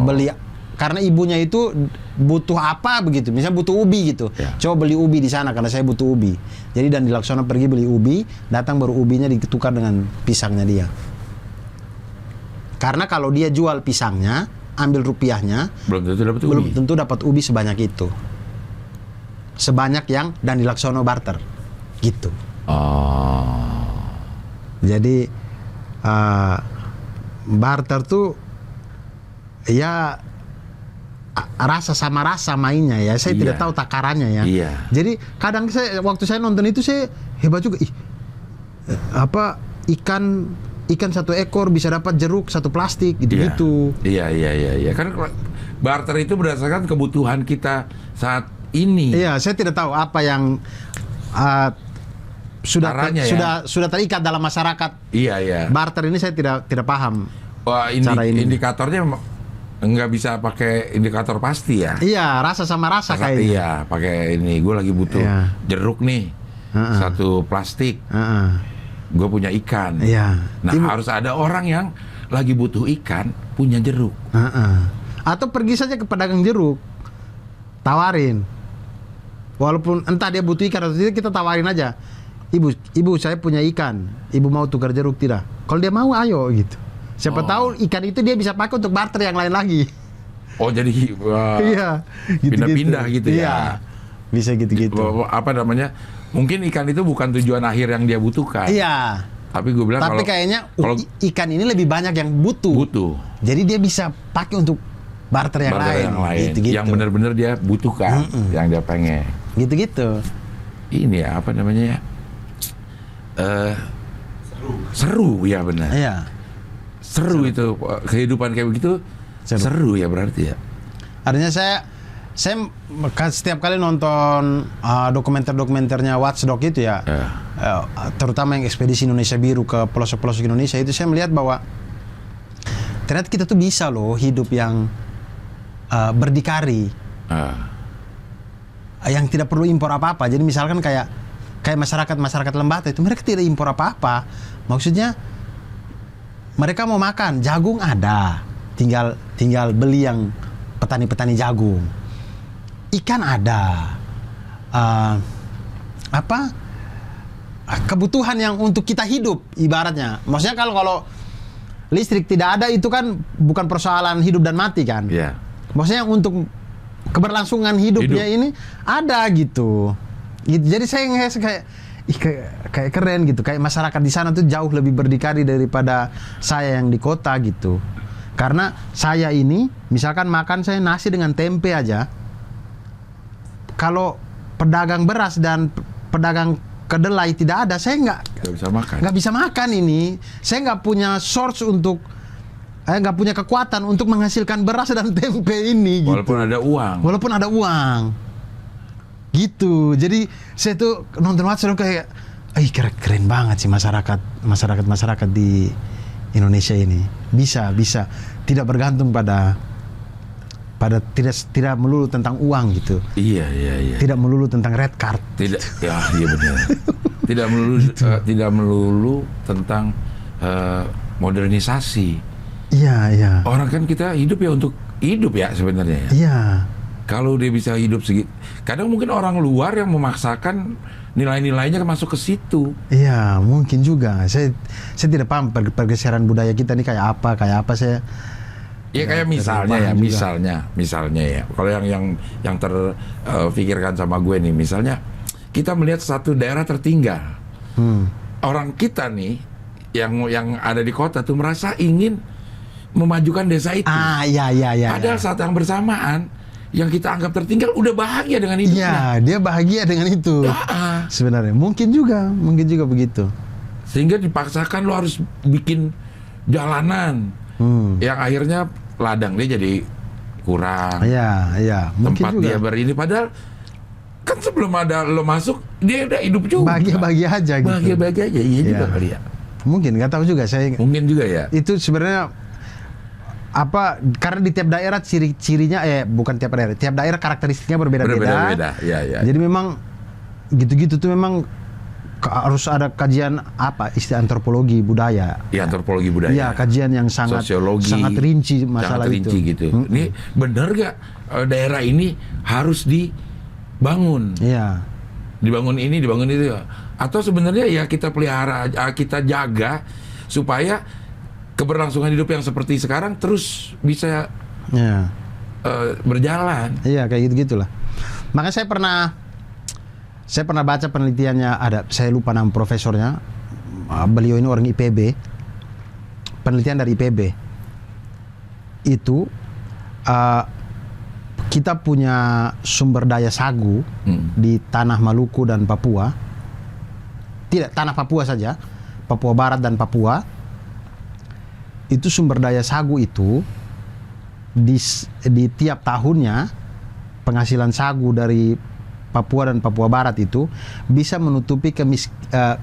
Beli, karena ibunya itu butuh apa begitu, misalnya butuh ubi gitu. Coba beli ubi di sana karena saya butuh ubi. Jadi Dandi Laksono pergi beli ubi, datang baru ubinya ditukar dengan pisangnya dia. Karena kalau dia jual pisangnya, ambil rupiahnya, belum tentu dapat ubi sebanyak itu. Sebanyak yang Dandi Laksono barter. Gitu. Jadi barter tuh ya rasa sama rasa mainnya ya. Saya tidak tahu takarannya ya. Jadi kadang waktu saya nonton itu saya hebat juga. Ikan satu ekor bisa dapat jeruk satu plastik gitu.
Iya. Kan barter itu berdasarkan kebutuhan kita saat ini.
Iya, saya tidak tahu apa yang sudah terikat dalam masyarakat.
Iya.
Barter ini saya tidak paham.
Wah, indikatornya nggak bisa pakai indikator pasti ya.
Iya, rasa sama rasa kayaknya.
Iya, pakai ini. Gue lagi butuh jeruk nih, satu plastik. Gue punya ikan. Nah, harus ada orang yang lagi butuh ikan punya jeruk.
Atau pergi saja ke pedagang jeruk, tawarin. Walaupun entah dia butuh ikan atau tidak, kita tawarin aja. Ibu, saya punya ikan. Ibu mau tukar jeruk tidak? Kalau dia mau, ayo gitu. Siapa tahu ikan itu dia bisa pakai untuk barter yang lain lagi.
Oh, jadi pindah-pindah gitu ya.
Iya. Bisa gitu-gitu.
Apa namanya? Mungkin ikan itu bukan tujuan akhir yang dia butuhkan.
Iya.
Tapi gue bilang
kayaknya ikan ini lebih banyak yang butuh. Jadi dia bisa pakai untuk barter yang lain. Gitu-gitu.
Yang benar-benar dia butuhkan, yang dia pengen.
Gitu-gitu.
Ini ya, apa namanya ya? Seru ya benar.
Iya.
Seru itu kehidupan kayak begitu. Seru ya berarti ya.
Artinya saya setiap kali nonton dokumenter-dokumenternya Watchdog itu ya, terutama yang ekspedisi Indonesia Biru ke pelosok-pelosok Indonesia itu, saya melihat bahwa ternyata kita tuh bisa loh hidup yang berdikari, yang tidak perlu impor apa-apa. Jadi misalkan kayak masyarakat Lembata itu mereka tidak impor apa-apa. Maksudnya mereka mau makan jagung ada, tinggal beli yang petani-petani jagung. Ikan ada, kebutuhan yang untuk kita hidup ibaratnya. Maksudnya kalau listrik tidak ada itu kan bukan persoalan hidup dan mati kan. Maksudnya untuk keberlangsungan hidupnya ini ada gitu. Jadi saya kayak keren gitu. Kayak masyarakat di sana tuh jauh lebih berdikari daripada saya yang di kota gitu. Karena saya ini misalkan makan saya nasi dengan tempe aja. Kalau pedagang beras dan pedagang kedelai tidak ada, saya nggak bisa makan ini. Saya nggak punya source untuk, nggak punya kekuatan untuk menghasilkan beras dan tempe ini.
Walaupun ada uang.
Gitu. Jadi saya tuh nonton Watchdog kayak, keren banget sih masyarakat di Indonesia ini. Bisa tidak bergantung pada tidak melulu tentang uang gitu.
Iya.
Tidak melulu tentang red card.
Tidak, ya iya benar. Tidak melulu gitu. Tidak melulu tentang modernisasi.
Iya.
Orang kan kita hidup ya untuk hidup ya sebenarnya.
Iya.
Kalau dia bisa hidup segitu, kadang mungkin orang luar yang memaksakan nilai-nilainya masuk ke situ.
Iya, mungkin juga. Saya tidak paham pergeseran budaya kita ini kayak apa saya.
Ya kayak misalnya ya. Kalau yang terpikirkan sama gue nih, misalnya kita melihat satu daerah tertinggal. Orang kita nih yang ada di kota tuh merasa ingin memajukan desa itu.
Iya.
Padahal saat yang bersamaan yang kita anggap tertinggal udah bahagia dengan hidupnya.
Iya, dia bahagia dengan itu. Sebenarnya mungkin juga begitu.
Sehingga dipaksakan lo harus bikin jalanan yang akhirnya ladang dia jadi kurang.
Iya, mungkin
tempat
juga.
dia berini, padahal kan sebelum ada lo masuk dia udah hidup juga.
Bahagia aja gitu.
Bahagia aja, iya juga kali ya.
Mungkin nggak tahu juga saya.
Mungkin juga ya.
Itu sebenarnya apa? Karena di tiap daerah ciri-cirinya bukan tiap daerah karakteristiknya berbeda-beda.
Iya.
Jadi memang gitu-gitu tuh memang harus ada kajian istilah antropologi budaya.
Iya, antropologi budaya.
Iya, kajian yang sangat
sosiologi,
sangat rinci masalah
sangat rinci
itu.
Gitu. Ini benar gak daerah ini harus dibangun?
Iya.
Dibangun ini, dibangun itu. Atau sebenarnya ya kita pelihara, kita jaga supaya keberlangsungan hidup yang seperti sekarang terus bisa berjalan.
Iya, kayak gitu-gitulah. Makanya saya pernah baca penelitiannya, saya lupa nama profesornya. Beliau ini orang IPB. Penelitian dari IPB. Itu kita punya sumber daya sagu di tanah Maluku dan Papua. Tidak, tanah Papua saja. Papua Barat dan Papua. Itu sumber daya sagu itu di tiap tahunnya penghasilan sagu dari Papua dan Papua Barat itu bisa menutupi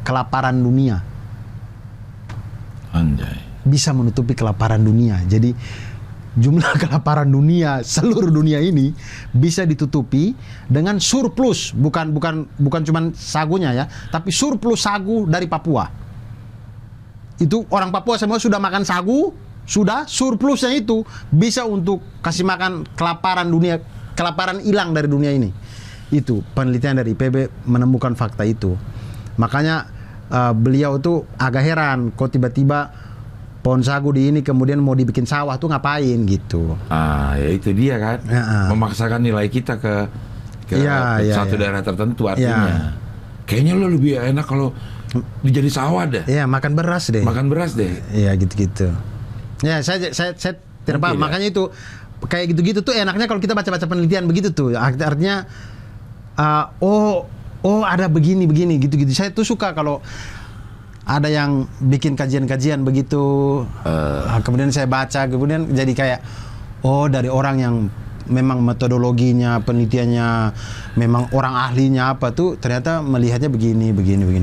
kelaparan dunia.
Anjay.
Bisa menutupi kelaparan dunia. Jadi jumlah kelaparan dunia seluruh dunia ini bisa ditutupi dengan surplus, bukan cuma sagunya ya, tapi surplus sagu dari Papua. Itu orang Papua semua sudah makan sagu, sudah surplusnya itu bisa untuk kasih makan kelaparan dunia, kelaparan hilang dari dunia ini. Itu penelitian dari IPB menemukan fakta itu. Makanya beliau tuh agak heran kok tiba-tiba pohon sagu di ini kemudian mau dibikin sawah tuh ngapain gitu.
Ya itu dia kan. Memaksakan nilai kita ke satu daerah tertentu artinya. Kayaknya lo lebih enak kalau jadi sawah deh.
Iya, makan beras deh. Iya, gitu-gitu. Ya, saya tidak paham. Makanya itu kayak gitu-gitu tuh enaknya kalau kita baca-baca penelitian begitu tuh. Artinya ada begini gitu-gitu. Saya tuh suka kalau ada yang bikin kajian-kajian begitu, kemudian saya baca, kemudian jadi kayak dari orang yang memang metodologinya, penelitiannya, memang orang ahlinya apa tuh ternyata melihatnya begini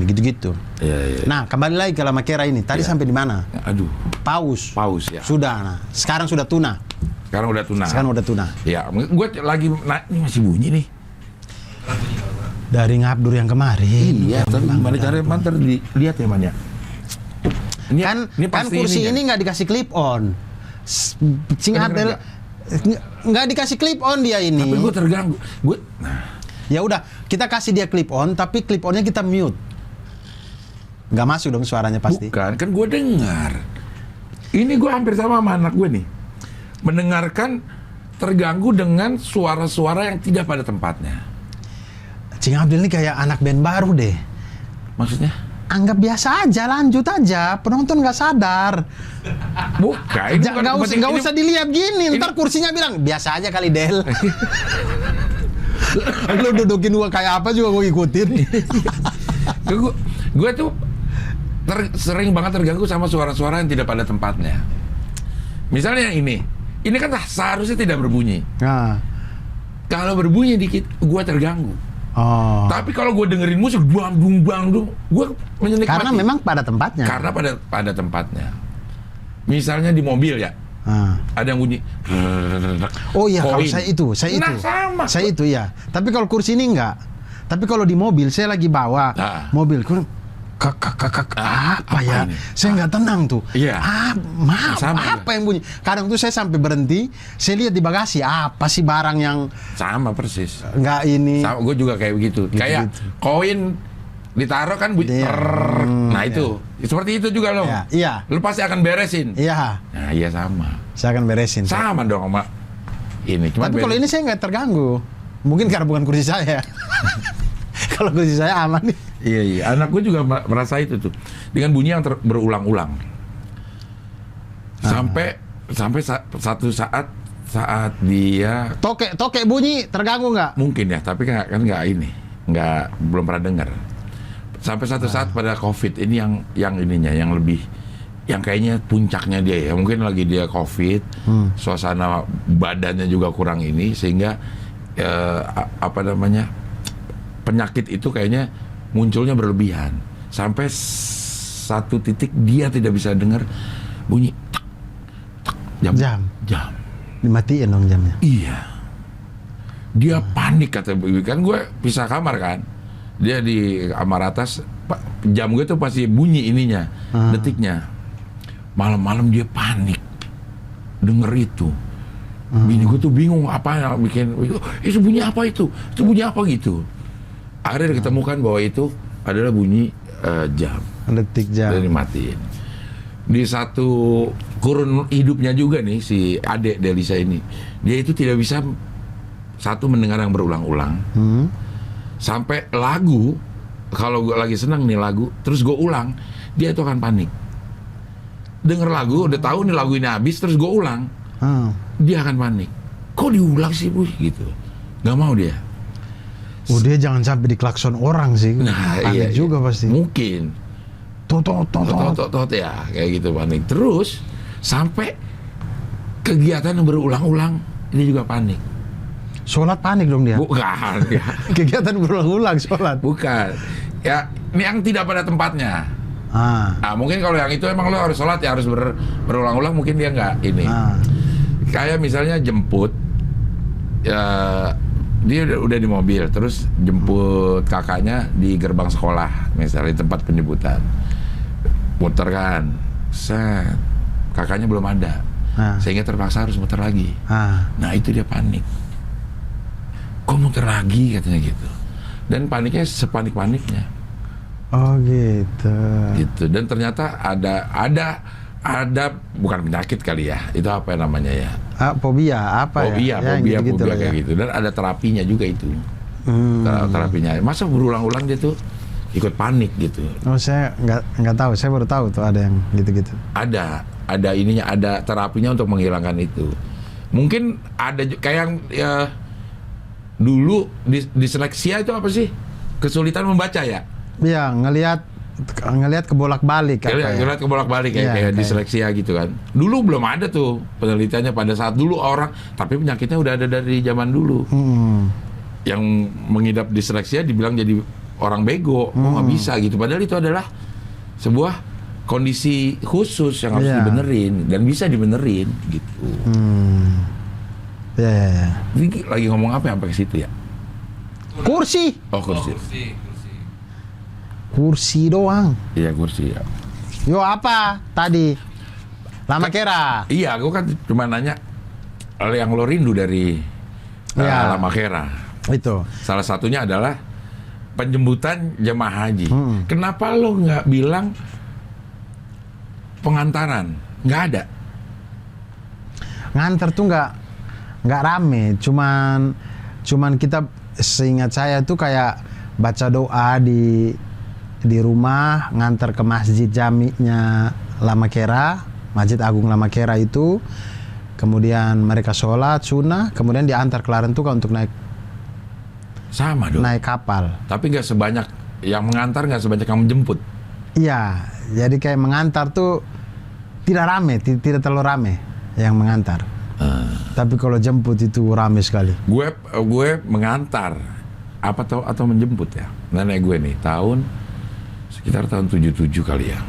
gitu-gitu.
Iya.
Nah, kembali lagi ke Lama Kera ini. Tadi sampai di mana?
Aduh.
Paus
Ya.
Sudah. Nah, sekarang sudah tuna.
Sekarang udah tuna. Ya, gue lagi ini masih bunyi nih.
Dari ngabdur yang kemarin.
Iya, tapi gimana caranya mantar dilihat ya Man ya. Ini
Kan kursi ini nggak dikasih clip on. Cing Abdel nggak dikasih clip on dia ini.
Tapi gue terganggu.
Ya udah, kita kasih dia clip on, tapi clip onnya kita mute. Nggak masuk dong suaranya pasti.
Bukan, kan gue dengar. Ini gue hampir sama anak gue nih. Mendengarkan terganggu dengan suara-suara yang tidak pada tempatnya.
Cing Abdel ini kayak anak band baru deh.
Maksudnya?
Anggap biasa aja, lanjut aja. Penonton nggak sadar.
Bukan.
Nggak usah dilihat gini. Ntar kursinya bilang biasa aja kali Del. Lu dudukin gua kayak apa juga gua ikutin.
Gue tuh sering banget terganggu sama suara-suara yang tidak pada tempatnya. Misalnya ini kan seharusnya tidak berbunyi.
Nah.
Kalau berbunyi dikit, gue terganggu.
Oh.
Tapi kalau gue dengerin musik bang dung, gue menikmati.
Karena memang pada tempatnya.
Karena pada tempatnya. Misalnya di mobil ya, ada yang bunyi.
Oh iya, kalau saya itu.
Nah, sama.
Saya itu ya. Tapi kalau kursi ini enggak. Tapi kalau di mobil, saya lagi bawa mobil, apa ya? Ini? Saya nggak tenang tuh.
Iya.
Apa yang bunyi? Kadang tuh saya sampai berhenti, saya lihat di bagasi apa sih barang yang
sama persis.
Nggak ini.
Sama, gue juga kayak begitu. Kayak koin ditaruh kan bunyi. Nah itu, seperti itu juga loh.
Iya.
Lu pasti akan beresin.
Iya.
Nah iya sama.
Saya akan beresin.
Sama dong sama ini. Cuma
Tapi kalau ini saya nggak terganggu. Mungkin karena bukan kursi saya. Kalau kursi saya aman nih.
Iya, anak gue juga merasa itu tuh. Dengan bunyi yang berulang-ulang. Sampai satu saat dia
Tokek bunyi terganggu nggak?
mungkin ya, tapi kan nggak ini, belum pernah dengar. Sampai satu saat pada COVID ini yang ininya, yang lebih, yang kayaknya puncaknya dia ya, mungkin lagi dia COVID, suasana badannya juga kurang ini, sehingga penyakit itu kayaknya munculnya berlebihan. Sampai satu titik dia tidak bisa dengar bunyi jam.
Dimatiin dong jamnya.
Iya. Dia panik kata Bibi, kan gue pisah kamar kan. Dia di kamar atas, jam gue tuh pasti bunyi ininya, detiknya. Malam-malam dia panik denger itu. Bini gue tuh bingung apa yang bikin itu bunyi apa itu bunyi apa gitu. Akhirnya diketemukan bahwa itu adalah bunyi jam.
Detik jam.
Dan dimatiin. Di satu kurun hidupnya juga nih si adek Delisa ini, dia itu tidak bisa mendengar yang berulang-ulang. Sampai lagu, kalau gue lagi senang nih lagu, terus gue ulang, dia itu akan panik. Denger lagu, udah tahu nih lagu ini habis, terus gue ulang, dia akan panik. Kok diulang sih Bu? Gitu. Gak mau dia.
Dia jangan sampai diklakson orang sih.
Nah,
panik juga pasti.
Mungkin. Tot ya, kayak gitu panik. Terus sampai kegiatan yang berulang-ulang, ini juga panik.
Sholat panik dong dia.
Bukan. Ya.
Kegiatan berulang-ulang sholat.
Bukan. Ya, ini yang tidak pada tempatnya. Nah, mungkin kalau yang itu emang lo harus sholat ya harus berulang-ulang, mungkin dia nggak ini. Kayak misalnya jemput, ya, dia udah di mobil, terus jemput kakaknya di gerbang sekolah, misalnya di tempat penjemputan. Muter kan, set, kakaknya belum ada, sehingga terpaksa harus muter lagi. Nah itu dia panik. Kok muter lagi katanya gitu. Dan paniknya sepanik-paniknya.
Oh gitu.
Gitu. Dan ternyata ada bukan penyakit kali ya, itu apa namanya ya?
Fobia apa
fobia,
ya?
Fobia kayak gitu. Dan ada terapinya juga itu. Terapinya. Masa berulang-ulang dia tuh ikut panik gitu.
Oh saya nggak tahu, saya baru tahu tuh ada yang gitu-gitu.
Ada ininya, ada terapinya untuk menghilangkan itu. Mungkin ada kayak yang ya, dulu disleksia itu apa sih? Kesulitan membaca ya?
Iya, ngelihat kebolak-balik
ngelihat kebolak-balik kayak disleksia gitu kan. Dulu belum ada tuh penelitiannya pada saat dulu orang, tapi penyakitnya udah ada dari zaman dulu. Yang mengidap disleksia dibilang jadi orang bego, nggak bisa gitu. Padahal itu adalah sebuah kondisi khusus yang harus dibenerin dan bisa dibenerin gitu.
Ya.
Ini lagi ngomong apa sampai ke situ ya?
Kursi.
Oh kursi.
Kursi doang.
Iya kursi ya.
Yo apa tadi? Lama Kera.
Iya, gue kan cuma nanya yang lo rindu dari Lama Kera.
Itu.
Salah satunya adalah penjemputan jemaah haji. Kenapa lo nggak bilang pengantaran? Nggak ada.
Nganter tuh nggak rame. Cuman kita, seingat saya tuh kayak baca doa di rumah, ngantar ke masjid jaminya Lama Kera, Masjid Agung Lama Kera itu. Kemudian mereka sholat sunnah, kemudian diantar ke Larantuka untuk naik kapal. Tapi
nggak sebanyak yang mengantar, nggak sebanyak yang menjemput.
Iya, jadi kayak mengantar tuh tidak rame, tidak terlalu rame yang mengantar. Tapi kalau jemput itu rame sekali.
Gue mengantar atau menjemput ya. Nenek gue nih sekitar tahun 77 kali ya.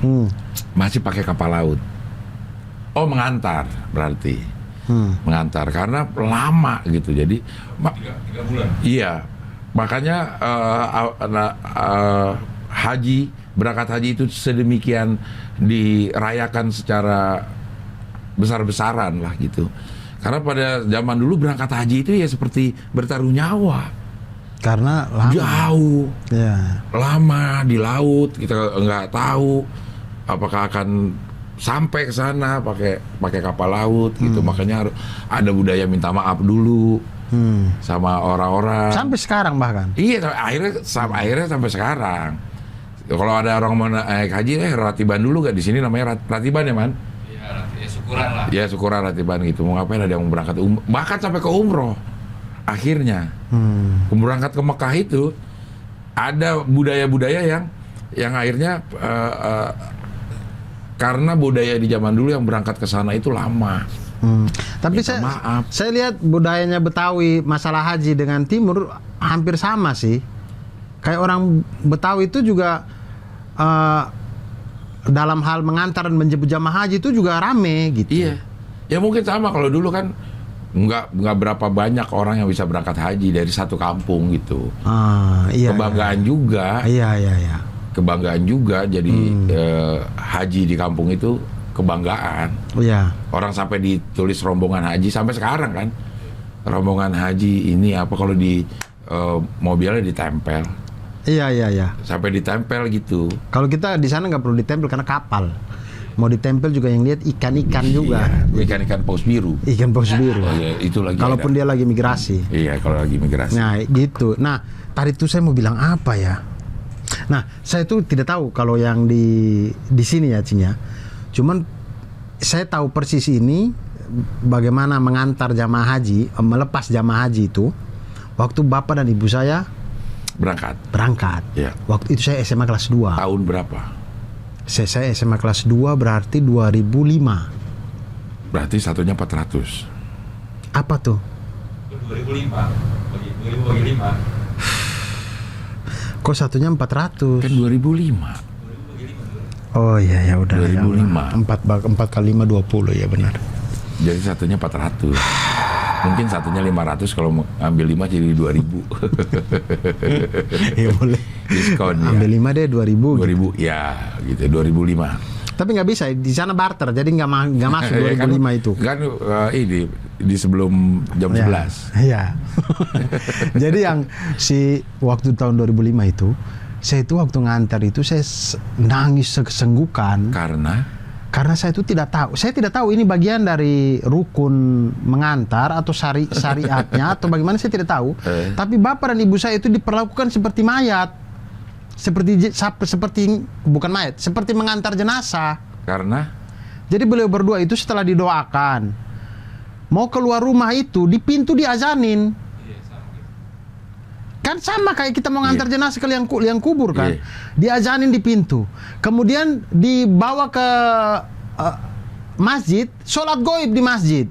Masih pakai kapal laut. Oh, mengantar berarti. Mengantar karena lama gitu. Jadi
3 bulan.
Iya. Makanya berangkat haji itu sedemikian dirayakan secara besar-besaran lah gitu. Karena pada zaman dulu berangkat haji itu ya seperti bertaruh nyawa.
Karena lama.
Jauh.
Ya.
Lama di laut, kita nggak tahu apakah akan sampai ke sana pakai kapal laut gitu. Makanya ada budaya minta maaf dulu sama orang-orang.
Sampai sekarang bahkan.
Iya, akhirnya sampai sekarang. Kalau ada orang mau naik haji, ratiban dulu gak di sini namanya ratiban ya, Man?
Iya, syukuran lah.
Ya syukuran ratiban gitu. Mau ngapain, ada yang berangkat bahkan sampai ke umroh. Akhirnya berangkat ke Mekah itu ada budaya-budaya yang akhirnya karena budaya di zaman dulu yang berangkat ke sana itu lama.
Tapi saya lihat budayanya Betawi masalah haji dengan Timur hampir sama sih. Kayak orang Betawi itu juga dalam hal mengantar dan menjemput jamaah haji itu juga rame gitu.
Iya. Ya mungkin sama, kalau dulu kan nggak berapa banyak orang yang bisa berangkat haji dari satu kampung gitu.
Iya,
Kebanggaan juga.
Iya.
Kebanggaan juga jadi haji di kampung itu kebanggaan.
Iya.
Orang sampai ditulis rombongan haji sampai sekarang kan. Rombongan haji ini apa, kalau di mobilnya ditempel.
Iya.
Sampai ditempel gitu.
Kalau kita di sana nggak perlu ditempel karena kapal. Mau ditempel juga yang lihat ikan-ikan juga.
Iya, ikan-ikan paus biru.
Ikan paus biru.
Oh, iya, itu lagi.
Kalaupun dia lagi migrasi.
Iya, kalau lagi migrasi.
Nah, gitu. Nah, tadi itu saya mau bilang apa ya? Nah, saya tuh tidak tahu kalau yang di sini ya, Cinya. Cuman saya tahu persis ini bagaimana mengantar jamaah haji, melepas jamaah haji itu waktu bapak dan ibu saya berangkat.
Ya.
Waktu itu saya SMA kelas 2.
Tahun berapa?
Saya SMA kelas 2 berarti 2005.
Berarti satunya 400.
Apa tuh?
2005. 2005.
Kok satunya 400?
Kan 2005.
Oh iya, ya udah.
2005.
4 kali 5 20 ya benar.
Jadi satunya 400. Mungkin satunya 500, kalau mau ambil 5 jadi 2000.
Ya boleh.
Diskon ya.
Ambil 5 deh 2000.
2000 ya gitu, 2005.
Tapi nggak bisa di sana barter, jadi nggak masuk 2005 itu.
Kan ini di sebelum jam 11.
Iya. Jadi yang waktu tahun 2005 itu, saya itu waktu ngantar itu saya nangis sesenggukan. Karena saya itu tidak tahu. Saya tidak tahu ini bagian dari rukun mengantar atau syariatnya atau bagaimana, saya tidak tahu. Tapi bapak dan ibu saya itu diperlakukan seperti mayat. Seperti bukan mayat, seperti mengantar jenazah.
Karena?
Jadi beliau berdua itu setelah didoakan, mau keluar rumah itu di pintu diazanin. Kan sama kayak kita mau ngantar jenazah ke liang kubur kan. Diazanin di pintu. Kemudian dibawa ke masjid, sholat goib di masjid.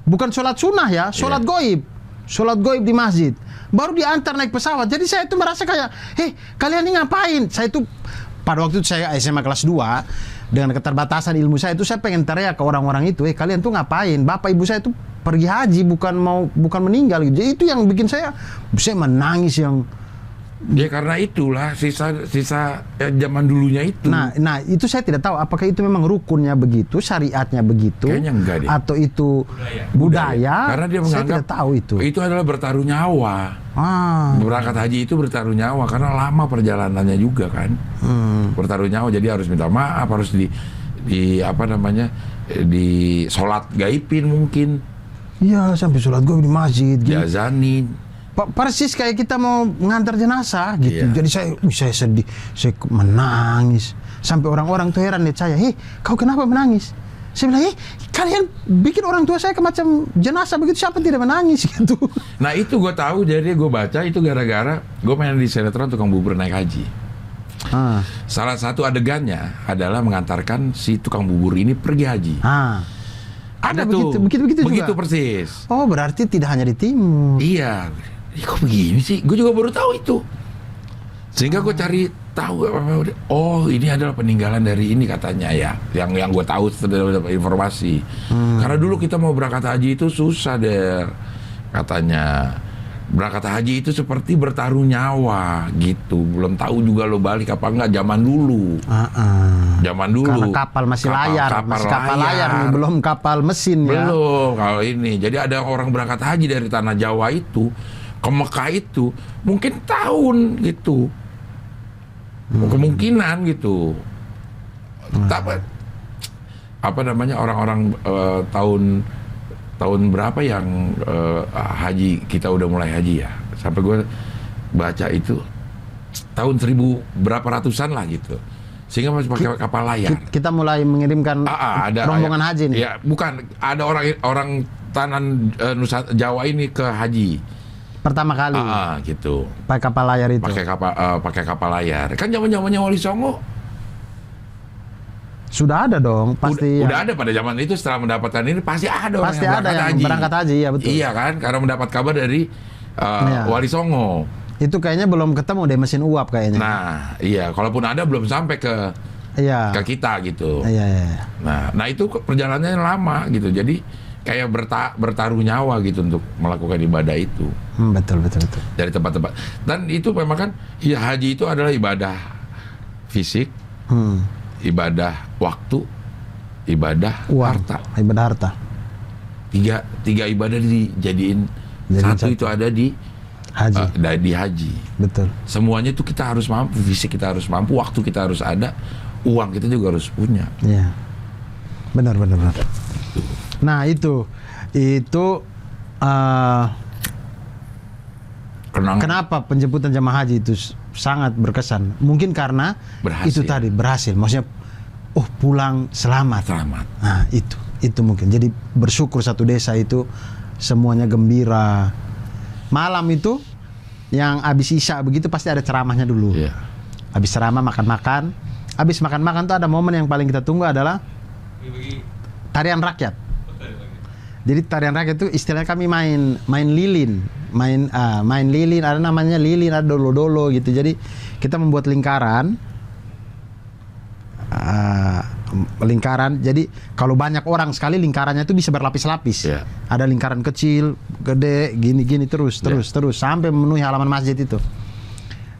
Bukan sholat sunnah ya, sholat goib. Sholat goib di masjid. Baru diantar naik pesawat. Jadi saya itu merasa kayak, kalian ini ngapain? Saya itu pada waktu itu saya SMA kelas 2, dengan keterbatasan ilmu saya itu saya pengen teriak ke orang-orang itu, kalian tuh ngapain? Bapak ibu saya itu pergi haji, bukan meninggal gitu. Jadi itu yang bikin saya menangis yang.
Ya karena itulah sisa zaman dulunya itu.
Nah itu saya tidak tahu apakah itu memang rukunnya begitu, syariatnya begitu.
Kayaknya enggak deh.
Atau itu budaya.
Karena dia menganggap
saya tidak tahu itu.
Itu adalah bertaruh nyawa. Berangkat haji itu bertaruh nyawa karena lama perjalanannya juga kan. Bertaruh nyawa, jadi harus minta maaf, harus di sholat gaibin mungkin.
Iya, sampai sholat gaib di masjid.
Diazanin.
Persis kayak kita mau mengantar jenazah gitu. Jadi saya sedih, saya menangis. Sampai orang-orang tuh heran lihat saya, kau kenapa menangis? Saya bilang, kalian bikin orang tua saya macam jenazah begitu, siapa tidak menangis gitu. Nah
itu gue tahu, jadi gue baca itu gara-gara gue main di sinetron tukang bubur naik haji. Salah satu adegannya adalah mengantarkan si tukang bubur ini pergi haji. Ada tuh begitu juga? Persis.
Oh berarti tidak hanya di timur.
Iya. Kok begini sih? Gue juga baru tahu itu. Sehingga gue cari tahu, oh ini adalah peninggalan dari ini katanya ya. Yang gue tahu setelah dapat informasi. Karena dulu kita mau berangkat haji itu susah deh katanya. Berangkat haji itu seperti bertaruh nyawa gitu. Belum tahu juga lo balik apa enggak zaman dulu. Zaman dulu.
Karena kapal masih layar, kapal layar nih, belum kapal mesin ya.
Belum kalau ini. Jadi ada orang berangkat haji dari tanah Jawa itu ke Mekah itu mungkin tahun gitu. Kemungkinan gitu. orang-orang tahun berapa yang haji, kita udah mulai haji ya, sampai gue baca itu tahun 1000 berapa ratusan lah gitu, sehingga masih pakai kapal layar.
Kita mulai mengirimkan
ada
rombongan haji nih.
Ya, bukan, ada orang tanah Nusa Jawa ini ke haji
Pertama kali.
Gitu.
Pakai kapal layar itu.
Pakai kapal layar. Kan zamannya Wali Songo
sudah ada dong, pasti.
Udah ada pada zaman itu. Setelah mendapatkan ini pasti ada orang
pasti ada yang berangkat haji, ya betul.
Iya kan, karena mendapat kabar dari Wali Songo.
Itu kayaknya belum ketemu deh mesin uap kayaknya.
Nah, iya, kalaupun ada belum sampai ke kita gitu.
Iya.
Nah itu perjalanannya lama gitu. Jadi kayak bertaruh nyawa gitu untuk melakukan ibadah itu.
Betul.
Dari tempat-tempat. Dan itu memang kan, ya, haji itu adalah ibadah fisik, ibadah waktu, ibadah harta.
Ibadah harta.
Tiga ibadah dijadiin satu. Itu ada di
haji.
Di haji.
Betul.
Semuanya itu kita harus mampu, fisik kita harus mampu, waktu kita harus ada, uang kita juga harus punya.
Iya. Benar. Nah itu kenapa penjemputan jamaah haji itu sangat berkesan? Mungkin karena itu tadi berhasil. Maksudnya, pulang selamat. Nah itu mungkin. Jadi bersyukur satu desa itu semuanya gembira. Malam itu yang habis isya begitu pasti ada ceramahnya dulu.
Yeah.
Habis ceramah makan-makan. Habis makan-makan tuh ada momen yang paling kita tunggu adalah tarian rakyat. Jadi tarian rakyat itu istilahnya kami main lilin, main lilin, ada namanya lilin, ada dolo-dolo gitu. Jadi kita membuat lingkaran. Jadi kalau banyak orang sekali lingkarannya itu bisa berlapis-lapis.
Yeah.
Ada lingkaran kecil, gede, gini terus sampai memenuhi halaman masjid itu.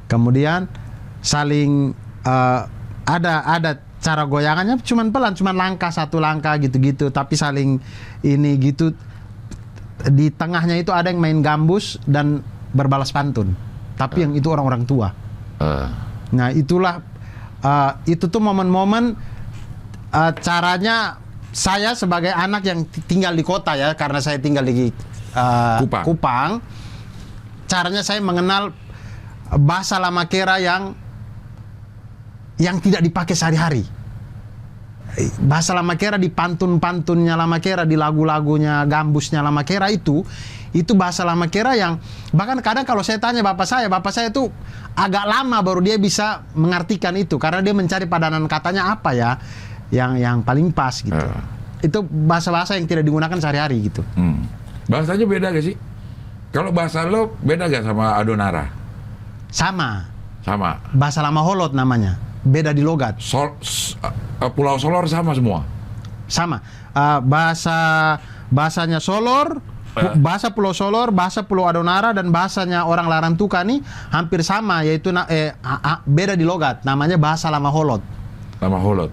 Kemudian saling ada cara goyangannya cuman pelan, cuman satu langkah gitu-gitu, tapi saling ini gitu. Di tengahnya itu ada yang main gambus dan berbalas pantun. Tapi yang itu orang-orang tua. Nah, itulah itu tuh momen-momen caranya saya sebagai anak yang tinggal di kota ya, karena saya tinggal di Kupang. Caranya saya mengenal bahasa Lamakera yang tidak dipakai sehari-hari. Bahasa Lamakera di pantun-pantunnya Lamakera, di lagu-lagunya gambusnya Lamakera itu bahasa Lamakera yang bahkan kadang kalau saya tanya bapak saya itu agak lama baru dia bisa mengartikan itu, karena dia mencari padanan katanya apa ya yang paling pas gitu. Itu bahasa-bahasa yang tidak digunakan sehari-hari gitu.
Bahasanya beda gak sih? Kalau bahasa lo beda gak sama Adonara?
Sama. Bahasa Lama Holot namanya. Beda di logat.
Pulau Solor sama semua? Sama.
Bahasanya Solor, bahasa Pulau Solor, bahasa Pulau Adonara, dan bahasanya orang Larantuka nih hampir sama, yaitu beda di logat. Namanya bahasa Lama Holot.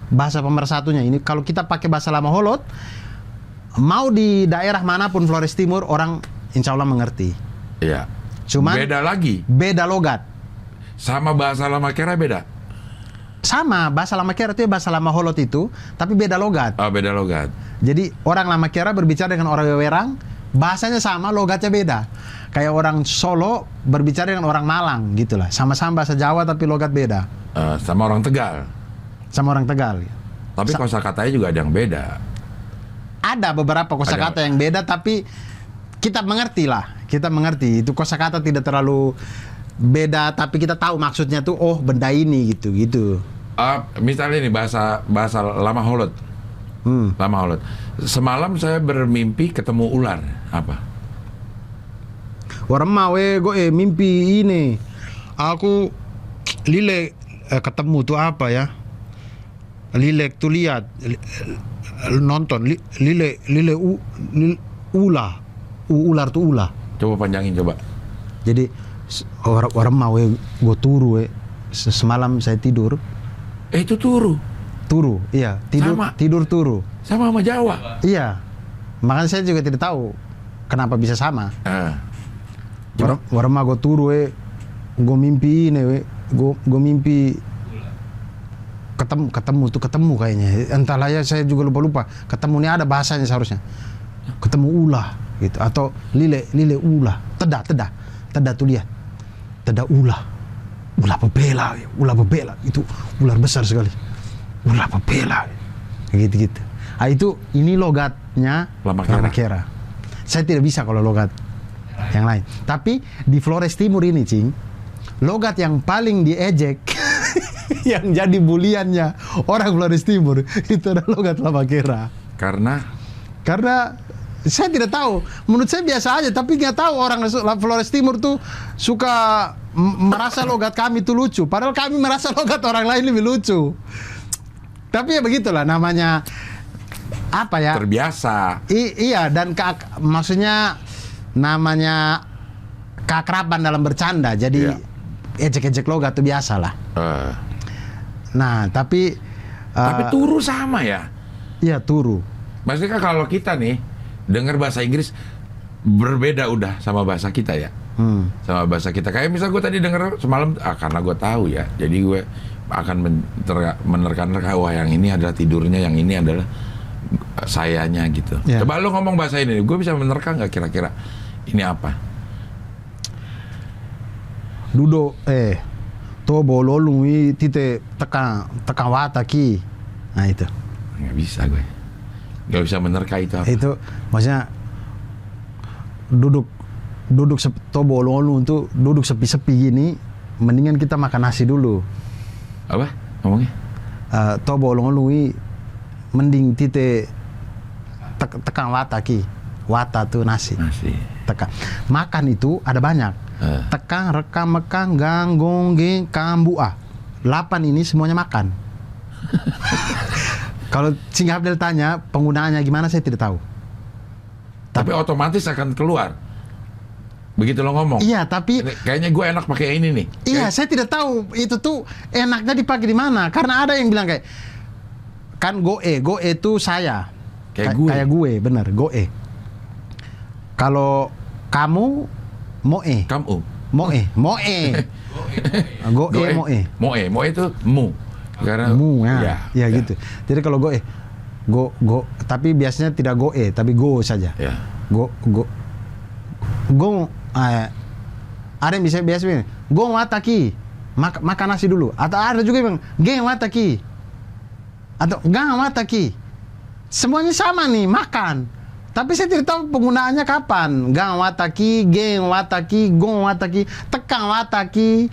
Bahasa pemersatunya ini kalau kita pakai bahasa Lama Holot, mau di daerah manapun Flores Timur orang insya Allah mengerti.
Iya.
Cuman beda logat.
Sama bahasa Lamakera beda.
Sama bahasa Lamakera itu bahasa Lama Holot itu, tapi beda logat.
Beda logat.
Jadi orang Lamakera berbicara dengan orang Wewerang, bahasanya sama, logatnya beda. Kayak orang Solo berbicara dengan orang Malang gitulah. Sama-sama bahasa Jawa tapi logat beda.
Sama orang Tegal. Tapi kosakatanya juga ada yang beda.
Ada beberapa kosakata yang beda, tapi kita mengerti lah. Kita mengerti itu kosakata tidak terlalu beda, tapi kita tahu maksudnya tuh benda ini gitu.
Misalnya ini bahasa Lama Holot. Lama Holot. Semalam saya bermimpi ketemu ular. Apa?
Orang mau mimpi ini. Aku lilek ketemu tuh apa ya? Lilek tuh lihat nonton lilek ular tuh ulah.
Coba panjangin coba.
Jadi orang mau gue turu semalam saya tidur.
Itu turu,
iya, tidur turu.
Sama Jawa.
Iya, makanya saya juga tidak tahu kenapa bisa sama. Orang mau gue turu gue mimpi ini gue mimpi ketemu kayaknya. Entahlah ya, saya juga lupa. Ketemu ini ada bahasanya seharusnya. Ketemu ulah gitu, atau lile ulah. Teda tuh lihat. Teda ulah bebela itu ular besar sekali. Ulah bebela gitu. Ah, ini logatnya Lama Kera. Saya tidak bisa kalau logat yang lain. Tapi di Flores Timur ini, Cing, logat yang paling diejek yang jadi buliannya orang Flores Timur itu adalah logat Lama Kera. Karena saya tidak tahu. Menurut saya biasa aja, tapi nggak tahu orang Flores Timur tuh suka merasa logat kami tuh lucu. Padahal kami merasa logat orang lain lebih lucu. Tapi ya begitulah namanya. Apa ya?
Terbiasa.
Iya, dan maksudnya namanya keakraban dalam bercanda. Jadi ejek-ejek logat itu biasa lah. Nah, tapi
Turu sama ya?
Iya, Turu.
Maksudnya kalau kita nih dengar bahasa Inggris berbeda udah sama bahasa kita ya. Sama bahasa kita. Kayak misal gue tadi dengar semalam, karena gue tahu ya. Jadi gue akan menerka-nerka, wah yang ini adalah tidurnya, yang ini adalah sayanya gitu. Coba lu ngomong bahasa ini, gue bisa menerka nggak kira-kira ini apa?
Dudo to bololung tite tekan wata ki. Nah itu.
Nggak bisa gue. Nggak bisa menerka itu apa.
Itu maksudnya duduk to bololung tuh duduk sepi-sepi gini, mendingan kita makan nasi dulu.
Apa ngomongnya?
To bololung mending tite tekan wata ki. Wata tuh nasi. Tekan. Makan itu ada banyak. Tekang, rekam, mekang, gang, gong, geng, kambu, 8 ini semuanya makan. Kalau Cing Abdel tanya penggunaannya gimana, saya tidak tahu.
Tapi otomatis akan keluar. Begitu lo ngomong.
Iya, tapi
kayaknya gue enak pakai ini nih.
Iya, saya tidak tahu itu tuh enaknya dipakai di mana. Karena ada yang bilang kayak kan goe itu saya. Kayak gue, bener, goe. Kalau kamu moe. Moe.
Moe itu mu. Karena
mu ya gitu. Jadi kalau go tapi biasanya tidak goe, tapi go saja.
Ya.
Go ada yang bisa biasa begini. Go wataki. Makan nasi dulu. Atau ada juga yang ge wataki. Atau gang wataki. Semuanya sama nih, makan. Tapi saya tidak tahu penggunaannya kapan. Gang wataki, geng wataki, gong wataki, tekang wataki,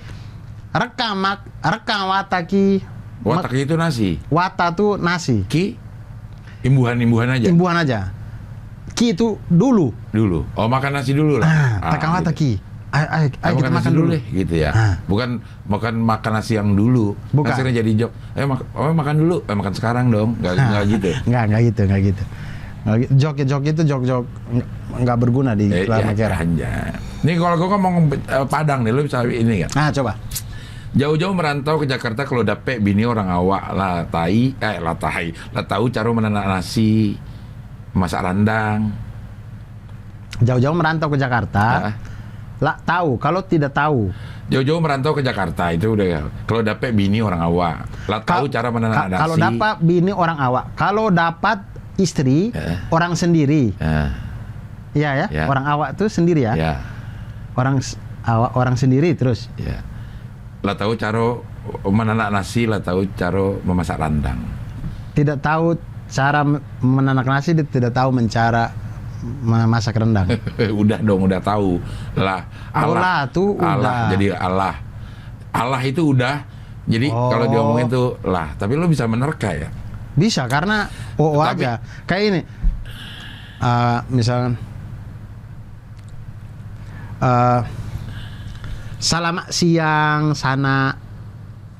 rekam wataki.
Wataki itu nasi.
Wata tuh nasi.
Ki imbuhan aja.
Imbuhan aja. Ki itu dulu.
Oh, makan nasi dulu lah.
Tekang wataki. Ayo kita makan dulu
deh gitu ya. Bukan makan nasi yang dulu.
Bukan.
Nasinya jadi jok. Makan dulu. Makan sekarang dong. Enggak gitu.
Enggak gitu. Jok itu jok nggak berguna di Lama Kera.
Nih kalau gue ngomong Padang nih, lu bisa ini kan?
Coba.
Jauh-jauh merantau ke Jakarta, kalau dapet bini orang awak lah tahu cara menanak nasi, masak rendang.
Jauh-jauh merantau ke Jakarta, lah tahu. Kalau tidak tahu,
jauh-jauh merantau ke Jakarta itu udah. Kalau dapet bini orang awak, lah tahu cara menanak nasi.
Kalau dapat bini orang awak, kalau dapat istri orang sendiri, ya, orang awak tuh sendiri ya. Orang sendiri terus.
Ya. Lah tahu cara menanak nasi, lah tahu cara memasak rendang.
Tidak tahu cara menanak nasi, tidak tahu memasak rendang.
udah tahu lah. Allah jadi Allah itu udah. Jadi kalau diomongin tuh lah, tapi lo bisa menerka ya.
Bisa karena aja kayak ini. Misalkan Salamak siang sana.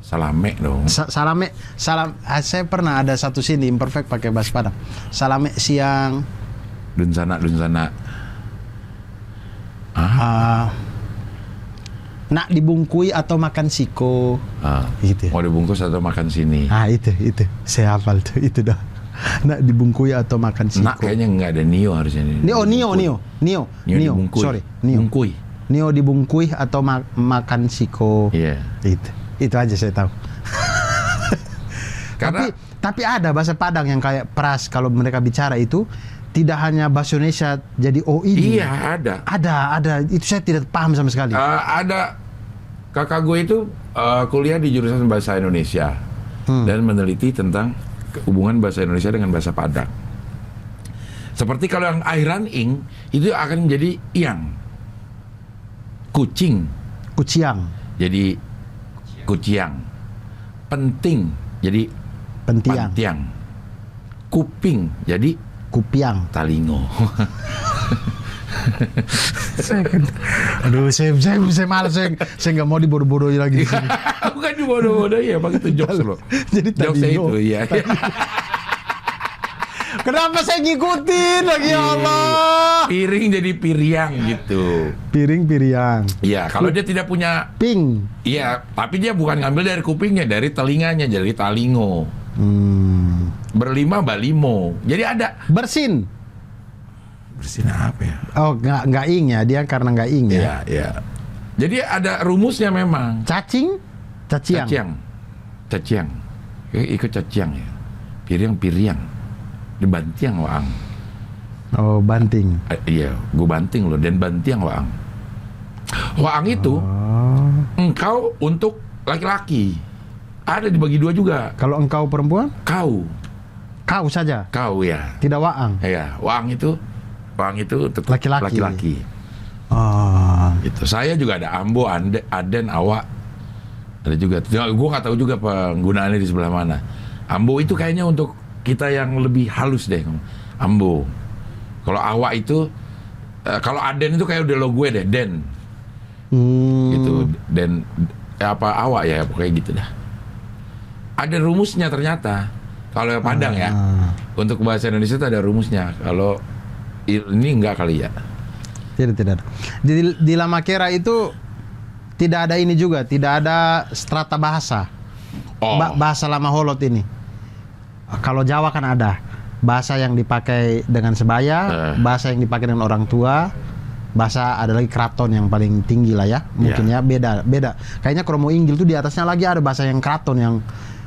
Salame dong.
Salam. Saya pernah ada satu scene di Imperfect pakai bahasa Padang. Salame siang.
Dun sana.
Nak dibungkui atau makan siko. Gitu.
Mau dibungkus atau makan sini.
Itu. Saya hafal tuh itu dah. Nak dibungkui atau makan siko.
Nak kayaknya nggak ada Nio harusnya.
Nio.
Dibungkui.
Sorry, Nio. Nio dibungkui atau makan siko.
Iya.
Itu aja saya tahu. Tapi ada bahasa Padang yang kayak pras kalau mereka bicara itu tidak hanya bahasa Indonesia jadi ini.
Iya, ada.
Ada. Itu saya tidak paham sama sekali.
Ada kakak gue itu kuliah di jurusan bahasa Indonesia dan meneliti tentang hubungan bahasa Indonesia dengan bahasa Padang. Seperti kalau yang airan ing itu akan menjadi iang. Kucing
Kuciang.
jadi kuciang. Penting jadi
Pentiang.
pantiang. Kuping jadi
Kupiang.
talingo.
Aduh, saya malas, saya nggak mau dibodoh-bodohi lagi di sini.
Bukan dibodoh-bodoh ya, bang, itu jokes loh.
Jadi
Jokesnya
talingo.
itu, iya.
Kenapa saya ngikutin lagi, ya Allah?
Piring jadi piriang gitu.
Piring piriang.
Iya, kalau dia tidak punya,
Ping.
iya, tapi dia bukan ngambil dari kupingnya, dari telinganya, jadi talingo. Berlima balimo. Jadi ada.
Bersin.
Bersin apa ya?
Oh, nggak ing ya, dia karena nggak ing ya.
Iya, iya. Jadi ada rumusnya memang.
Cacing, caciang.
Caciang. Ikut caciang ya. Piriang. Dibantiang waang.
Oh, banting.
Iya, gue banting loh, dan bantiang waang. Waang itu engkau untuk laki-laki. Ada dibagi dua juga.
Kalau engkau perempuan,
Kau
saja.
Kau ya.
Tidak waang.
Ya, waang itu untuk
Laki-laki.
laki-laki.
Oh.
Itu saya juga ada ambo, aden, awak. Ada juga. Gue nggak tahu juga penggunaannya di sebelah mana. Ambo itu kayaknya untuk kita yang lebih halus deh. Ambo. Kalau awak itu, kalau aden itu kayak udah lo gue deh, den. Gitu, den. Apa awak ya, pokoknya gitu dah. Ada rumusnya ternyata. Kalau yang Padang ya, untuk bahasa Indonesia itu ada rumusnya. Kalau ini enggak kali ya.
Tidak ada. Di Lamakera itu tidak ada ini juga, tidak ada strata bahasa.
Oh.
Bahasa Lama Holot ini. Kalau Jawa kan ada bahasa yang dipakai dengan sebaya, bahasa yang dipakai dengan orang tua, bahasa ada lagi keraton yang paling tinggi lah ya. Mungkin ya beda. Kayaknya Kromo Inggil tuh di atasnya lagi ada bahasa yang keraton yang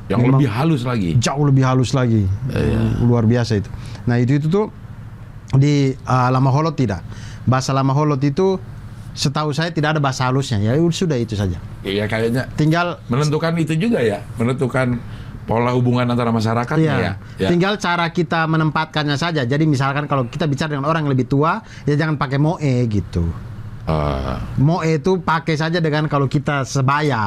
lebih halus lagi.
Jauh lebih halus lagi. Luar biasa itu. Nah, itu tuh di Lama Holot tidak. Bahasa Lama Holot itu setahu saya tidak ada bahasa halusnya. Ya sudah itu saja.
Iya, kayaknya
Tinggal
menentukan itu juga ya, menentukan pola hubungan antara masyarakatnya ya.
Tinggal cara kita menempatkannya saja. Jadi misalkan kalau kita bicara dengan orang yang lebih tua, ya jangan pakai moe gitu. Moe itu pakai saja dengan kalau kita sebaya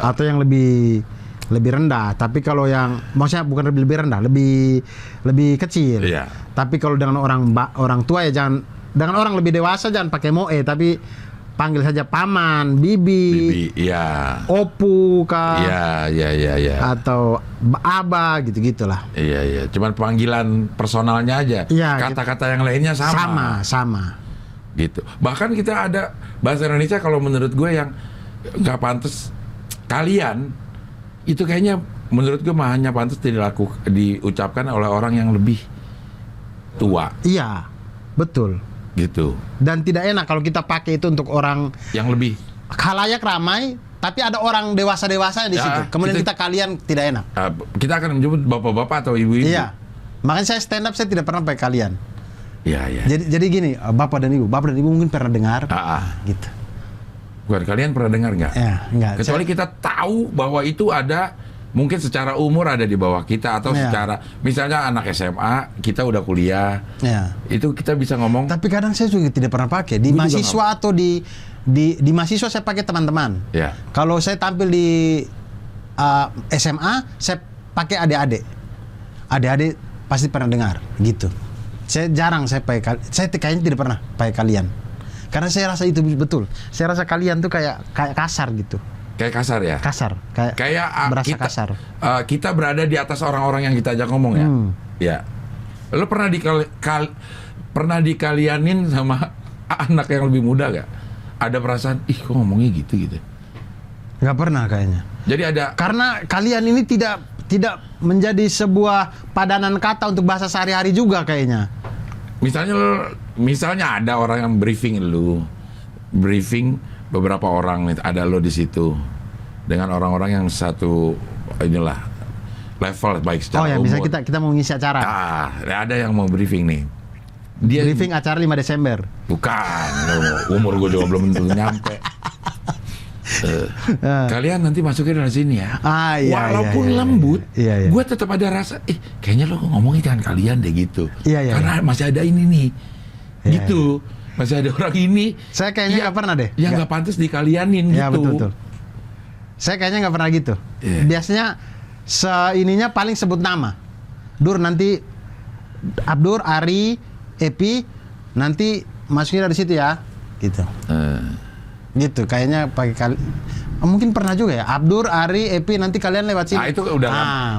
atau yang lebih rendah. Tapi kalau yang maksudnya bukan lebih rendah, lebih kecil.
Iya.
Tapi kalau dengan orang tua ya jangan, dengan orang lebih dewasa jangan pakai moe, tapi panggil saja paman, bibi,
iya.
opu kah?
Iya.
Atau aba gitu-gitulah.
Iya. Cuman panggilan personalnya aja.
Iya,
Kata-kata yang lainnya
sama.
Gitu. Bahkan kita ada bahasa Indonesia kalau menurut gue yang nggak pantas. Kalian itu kayaknya menurut gue hanya pantas diucapkan oleh orang yang lebih tua.
Iya, betul.
Gitu.
Dan tidak enak kalau kita pakai itu untuk orang
yang lebih
khalayak ramai, tapi ada orang dewasa-dewasa di situ. Kemudian kita kalian tidak enak.
Kita akan menyebut bapak-bapak atau ibu-ibu.
Iya. Makanya saya stand up saya tidak pernah pakai kalian.
Iya.
Jadi gini, bapak dan ibu mungkin pernah dengar. Gitu.
Bukan, kalian pernah dengar nggak?
Ya, enggak.
Kecuali kita tahu bahwa itu ada, mungkin secara umur ada di bawah kita, atau secara misalnya anak SMA kita udah kuliah, itu kita bisa ngomong.
Tapi kadang saya juga tidak pernah pakai di mahasiswa atau di mahasiswa saya pakai teman-teman.
Ya.
Kalau saya tampil di SMA saya pakai adik-adik. Adik-adik pasti pernah dengar gitu. Saya jarang saya kayaknya tidak pernah pakai kalian. Karena saya rasa itu betul. Saya rasa kalian tuh kayak kasar gitu.
Kayak kasar ya?
Kasar. Kayak berasa kasar.
Kita berada di atas orang-orang yang kita ajak ngomong ya? Ya. Lo pernah dikalianin sama anak yang lebih muda gak? Ada perasaan, kok ngomongnya gitu?
Gak pernah kayaknya.
Jadi ada...
Karena kalian ini tidak menjadi sebuah padanan kata untuk bahasa sehari-hari juga kayaknya.
Misalnya ada orang yang briefing beberapa orang, ada lo di situ dengan orang-orang yang satu inilah level baik secara
Oh ya,
umur.
bisa kita mau ngisi acara.
Ah, ada yang mau briefing nih. Dia
Briefing acara 5 Desember.
bukan, loh, umur gue juga belum tentu nyampe. Kalian nanti masuknya dari sini ya.
Iya.
Walaupun
iya.
lembut,
Iya.
gue tetap ada rasa, kayaknya lo ngomongin jangan kalian deh gitu.
Iya.
Karena masih ada ini nih,
Iya,
gitu. Masih ada orang ini.
Saya kayaknya nggak pernah deh.
Yang nggak pantas dikalianin
Ya,
gitu.
betul. Saya kayaknya nggak pernah gitu.
Iya.
Biasanya ininya paling sebut nama. Dur nanti Abdur, Ari, Epi, nanti masukin dari situ ya, gitu. Gitu, kayaknya pakai kali. Mungkin pernah juga ya, Abdur, Ari, Epi, nanti kalian lewat sini.
Nah, itu udah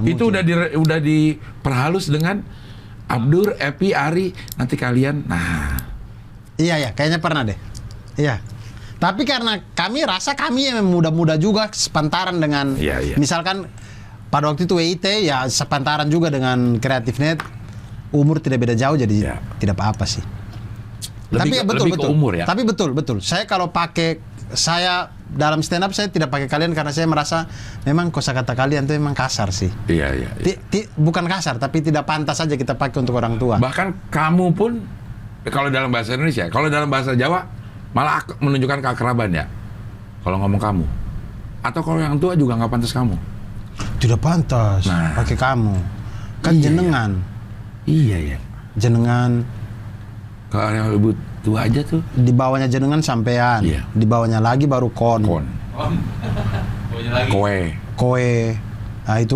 itu
mungkin.
udah diperhalus dengan Abdur, Epi, Ari, nanti kalian. Nah,
Iya, kayaknya pernah deh. Iya. Tapi karena kami yang muda-muda juga sepantaran dengan
Iya.
misalkan pada waktu itu WIT ya sepantaran juga dengan Kreatifnet. Umur tidak beda jauh, jadi
Iya.
tidak apa-apa sih.
lebih
Tapi
ke umur ya.
Tapi betul. Saya kalau saya dalam stand up saya tidak pakai kalian karena saya merasa memang kosakata kalian itu memang kasar sih.
Iya.
Bukan kasar, tapi tidak pantas saja kita pakai untuk orang tua.
Bahkan kamu pun kalau dalam bahasa Indonesia, kalau dalam bahasa Jawa malah menunjukkan keakraban ya. Kalau ngomong kamu, atau kalau yang tua juga nggak pantas kamu.
Tidak pantas
Nah.
pakai kamu. Kan
Iya,
jenengan.
Iya ya.
Jenengan
Kalau yang lebih tua aja tuh.
di bawahnya jenengan sampean.
Iya.
Di bawahnya lagi baru kon.
Kon,
Pokoknya lagi.
koe.
Nah, itu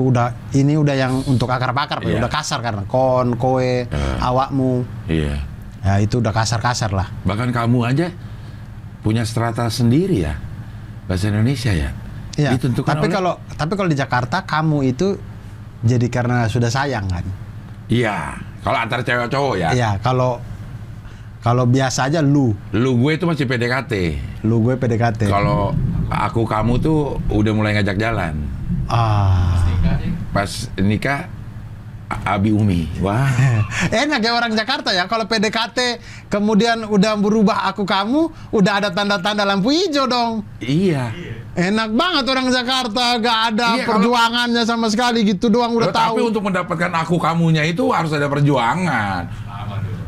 ini udah yang untuk akar-akar,
Iya.
udah kasar karena kon, koe, awakmu.
Iya.
Ya itu udah kasar-kasar lah.
Bahkan kamu aja punya strata sendiri ya, bahasa Indonesia ya.
Iya.
Ditentukan
Tapi
oleh-
kalau di Jakarta kamu itu jadi karena sudah sayang kan.
Iya. Kalau antar cewek cowok ya.
Iya, kalau biasa aja lu
Gue itu masih PDKT.
gue PDKT.
Kalau aku kamu tuh udah mulai ngajak jalan. Pas nikah Abi Umi. Wah.
Enak ya orang Jakarta ya, kalau PDKT kemudian udah berubah aku kamu, udah ada tanda-tanda lampu hijau dong.
Iya.
Enak banget orang Jakarta, gak ada
Iya,
perjuangannya sama sekali gitu doang udah
Tapi
tahu.
untuk mendapatkan aku kamunya itu harus ada perjuangan.
Lama dulu.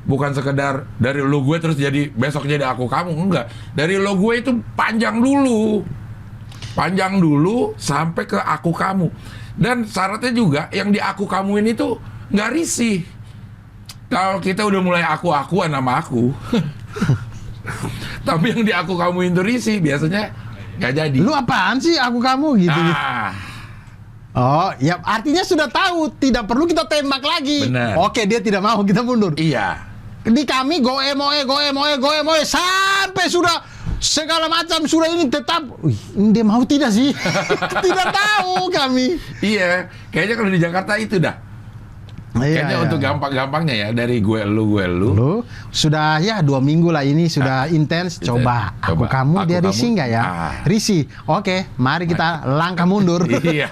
Bukan sekedar dari lo gue terus jadi besok jadi aku kamu, enggak. Dari lo gue itu panjang dulu sampai ke aku kamu. Dan syaratnya juga yang di aku kamuin itu nggak risih. Kalau kita udah mulai aku-akuan sama aku, tapi yang di aku kamuin itu risih, biasanya nggak jadi.
Lu apaan sih aku kamu gitu.
Ah,
Oh, ya artinya sudah tahu, tidak perlu kita tembak lagi.
Benar.
Oke, dia tidak mau, kita mundur.
iya.
Di kami goe moe sampai sudah segala macam sudah ini tetap. Wih, dia mau tidak sih? Tidak tahu kami.
Iya, kayaknya kalau di Jakarta itu dah. Kayaknya untuk gampang-gampangnya ya, dari gue lu.
Lu sudah ya 2 minggu lah ini sudah intens. Coba aku kamu, dia risih nggak ya? Risih. Oke, mari kita langkah mundur.
Iya.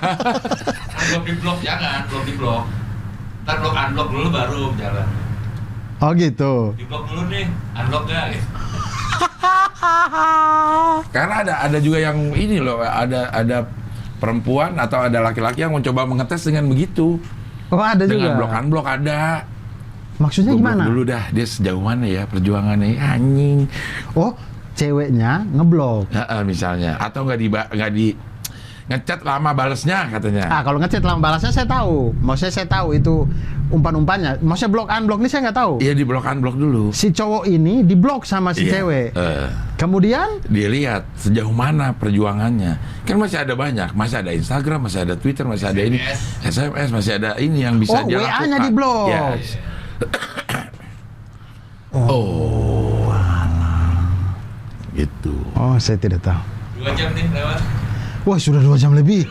Belum di blok jangan, belum di blok. Ntar blok unblock dulu baru jalan.
Oh gitu.
Di blok dulu nih, unblock gak? Gitu.
Karena ada juga yang ini loh, ada perempuan atau ada laki-laki yang mencoba mengetes dengan begitu.
Oh ada
Dengan
juga.
blok ada.
Maksudnya
Gua blok
gimana?
dulu dah, dia sejauh mana ya perjuangannya, anjing.
Oh, ceweknya ngeblok.
Misalnya, atau nggak di ngechat lama balesnya katanya.
Kalau ngechat lama balasnya saya tahu. Maksudnya saya tahu itu umpan-umpannya. Maksudnya blok unblock ini saya nggak tahu.
Iya, di blok dulu.
Si cowok ini diblok sama si
Iya.
cewek. Kemudian
Dia lihat sejauh mana perjuangannya. Kan masih ada banyak, masih ada Instagram, masih ada Twitter, masih ada ini SMS, masih ada ini yang bisa dia lakukan.
WA-nya diblok.
Yes. Gitu.
Oh, saya tidak tahu.
2 jam nih lewat.
Wah, sudah 2 jam lebih.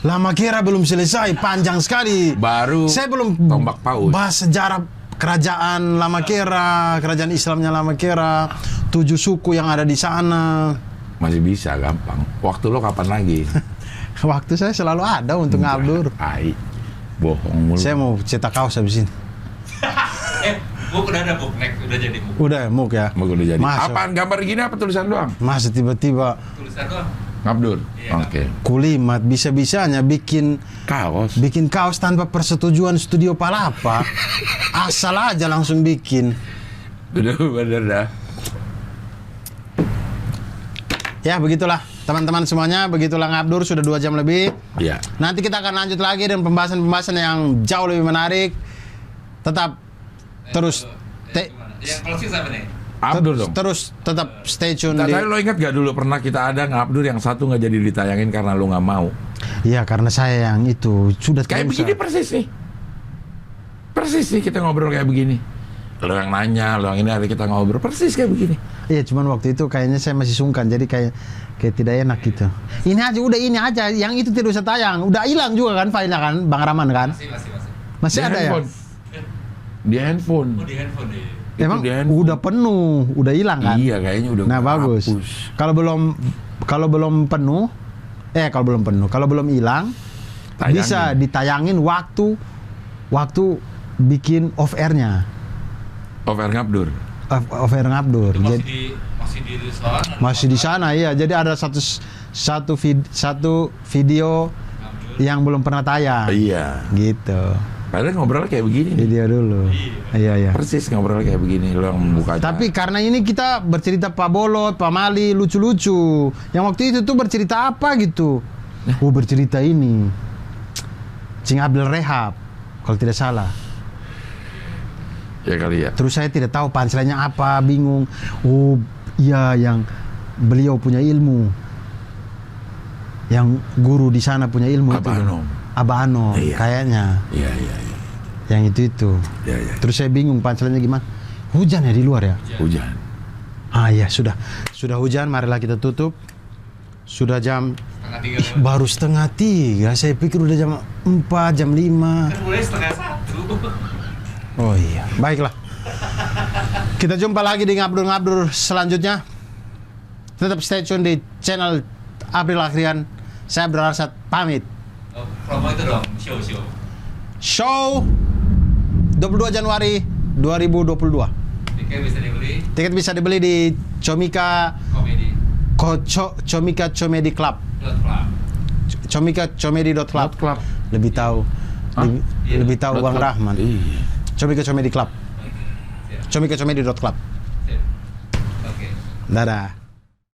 Lama kira belum selesai, panjang sekali.
Baru
Saya belum
tombak paus.
bahas sejarah kerajaan Lama Kera, kerajaan Islamnya Lama Kera, 7 suku yang ada di sana.
Masih bisa, gampang. Waktu lo kapan lagi?
Waktu saya selalu ada untuk ngabdur.
Ai, bohong mulu.
Saya mau cetak kaos habis ini.
Book udah ada book, next udah jadi book.
Udah, muk ya.
Mau udah jadi.
Masuk.
Apaan gambar gini apa tulisan doang?
Masa tiba-tiba
Tulisan doang.
Ngabdur.
Iya,
Oke.
Kulimat bisa-bisanya bikin
Kaos.
tanpa persetujuan studio Palapa. Asal aja langsung bikin.
Bener dah.
Ya begitulah teman-teman semuanya, begitulah Ngabdur sudah 2 jam lebih.
Iya.
Nanti kita akan lanjut lagi dengan pembahasan-pembahasan yang jauh lebih menarik. Tetap terus
Yang closing siapa nih?
Abdur dong.
terus tetap stay tune
Nah,
di.
lo ingat gak dulu pernah kita ada Ngabdur yang satu nggak jadi ditayangin karena lo nggak mau?
Iya, karena saya yang itu sudah
Kayak
tidak
begini
usah.
persis nih kita ngobrol kayak begini. Lo yang nanya, lo yang ini, hari kita ngobrol persis kayak begini.
Iya, cuman waktu itu kayaknya saya masih sungkan, jadi kayak tidak enak gitu. Ini aja, yang itu tidak usah tayang. Udah hilang juga kan filenya kan, Bang Rahman kan? Masih
Di
ada
handphone. Di handphone.
Oh, di handphone deh.
Itu
Emang
di handphone.
udah penuh, udah hilang kan?
Iya, kayaknya udah.
Nah, bagus.
hapus.
Kalau belum hilang,
Tayangin.
bisa ditayangin waktu bikin off airnya,
Over Ngabdur.
off air Ngabdur.
Itu
Jadi
masih di restoran.
masih di sana ya. Jadi ada satu video yang belum pernah tayang.
Iya.
Gitu.
Padahal ngobrol kayak begini. nih.
Video dulu. Iya.
Persis ngobrol kayak begini. Lo yang membuka acara.
Tapi karena ini kita bercerita Pak Bolot, Pak Mali, lucu-lucu. Yang waktu itu tuh bercerita apa gitu? Oh, bercerita ini. Cing Abdul Rehab, kalau tidak salah.
Ya kali ya.
Terus saya tidak tahu punchline-nya apa, bingung. Oh, iya, yang beliau punya ilmu. Yang guru di sana punya ilmu
Abah
itu.
Anom.
Abah Anom,
Iya.
kayaknya.
Iya.
Yang itu.
Iya.
Terus saya bingung punchline-nya gimana. Hujan ya di luar ya?
Hujan.
Ah ya, sudah hujan, marilah kita tutup. Sudah jam
Setengah 3.
baru 2:30. Saya pikir udah jam 4, jam 5.
Kan mulai 12:30.
Oh iya, baiklah. Kita jumpa lagi di Ngabdur selanjutnya. Tetap stay tune di channel April Akhrian. Saya Abdul Arsad pamit.
Oh, promo itu dong, show.
Show 22 Januari 2022.
Tiket bisa dibeli
Tiket bisa dibeli di Comika
komedi.
Comika Comedy Club. Comika Comedy.club.
Club.
Lebih tahu. Lebih tahu Bang Rahman.
Iya.
Comika Comedy Club.
Siap.
Comika Comedy.club.
Siap. Oke.
Dadah.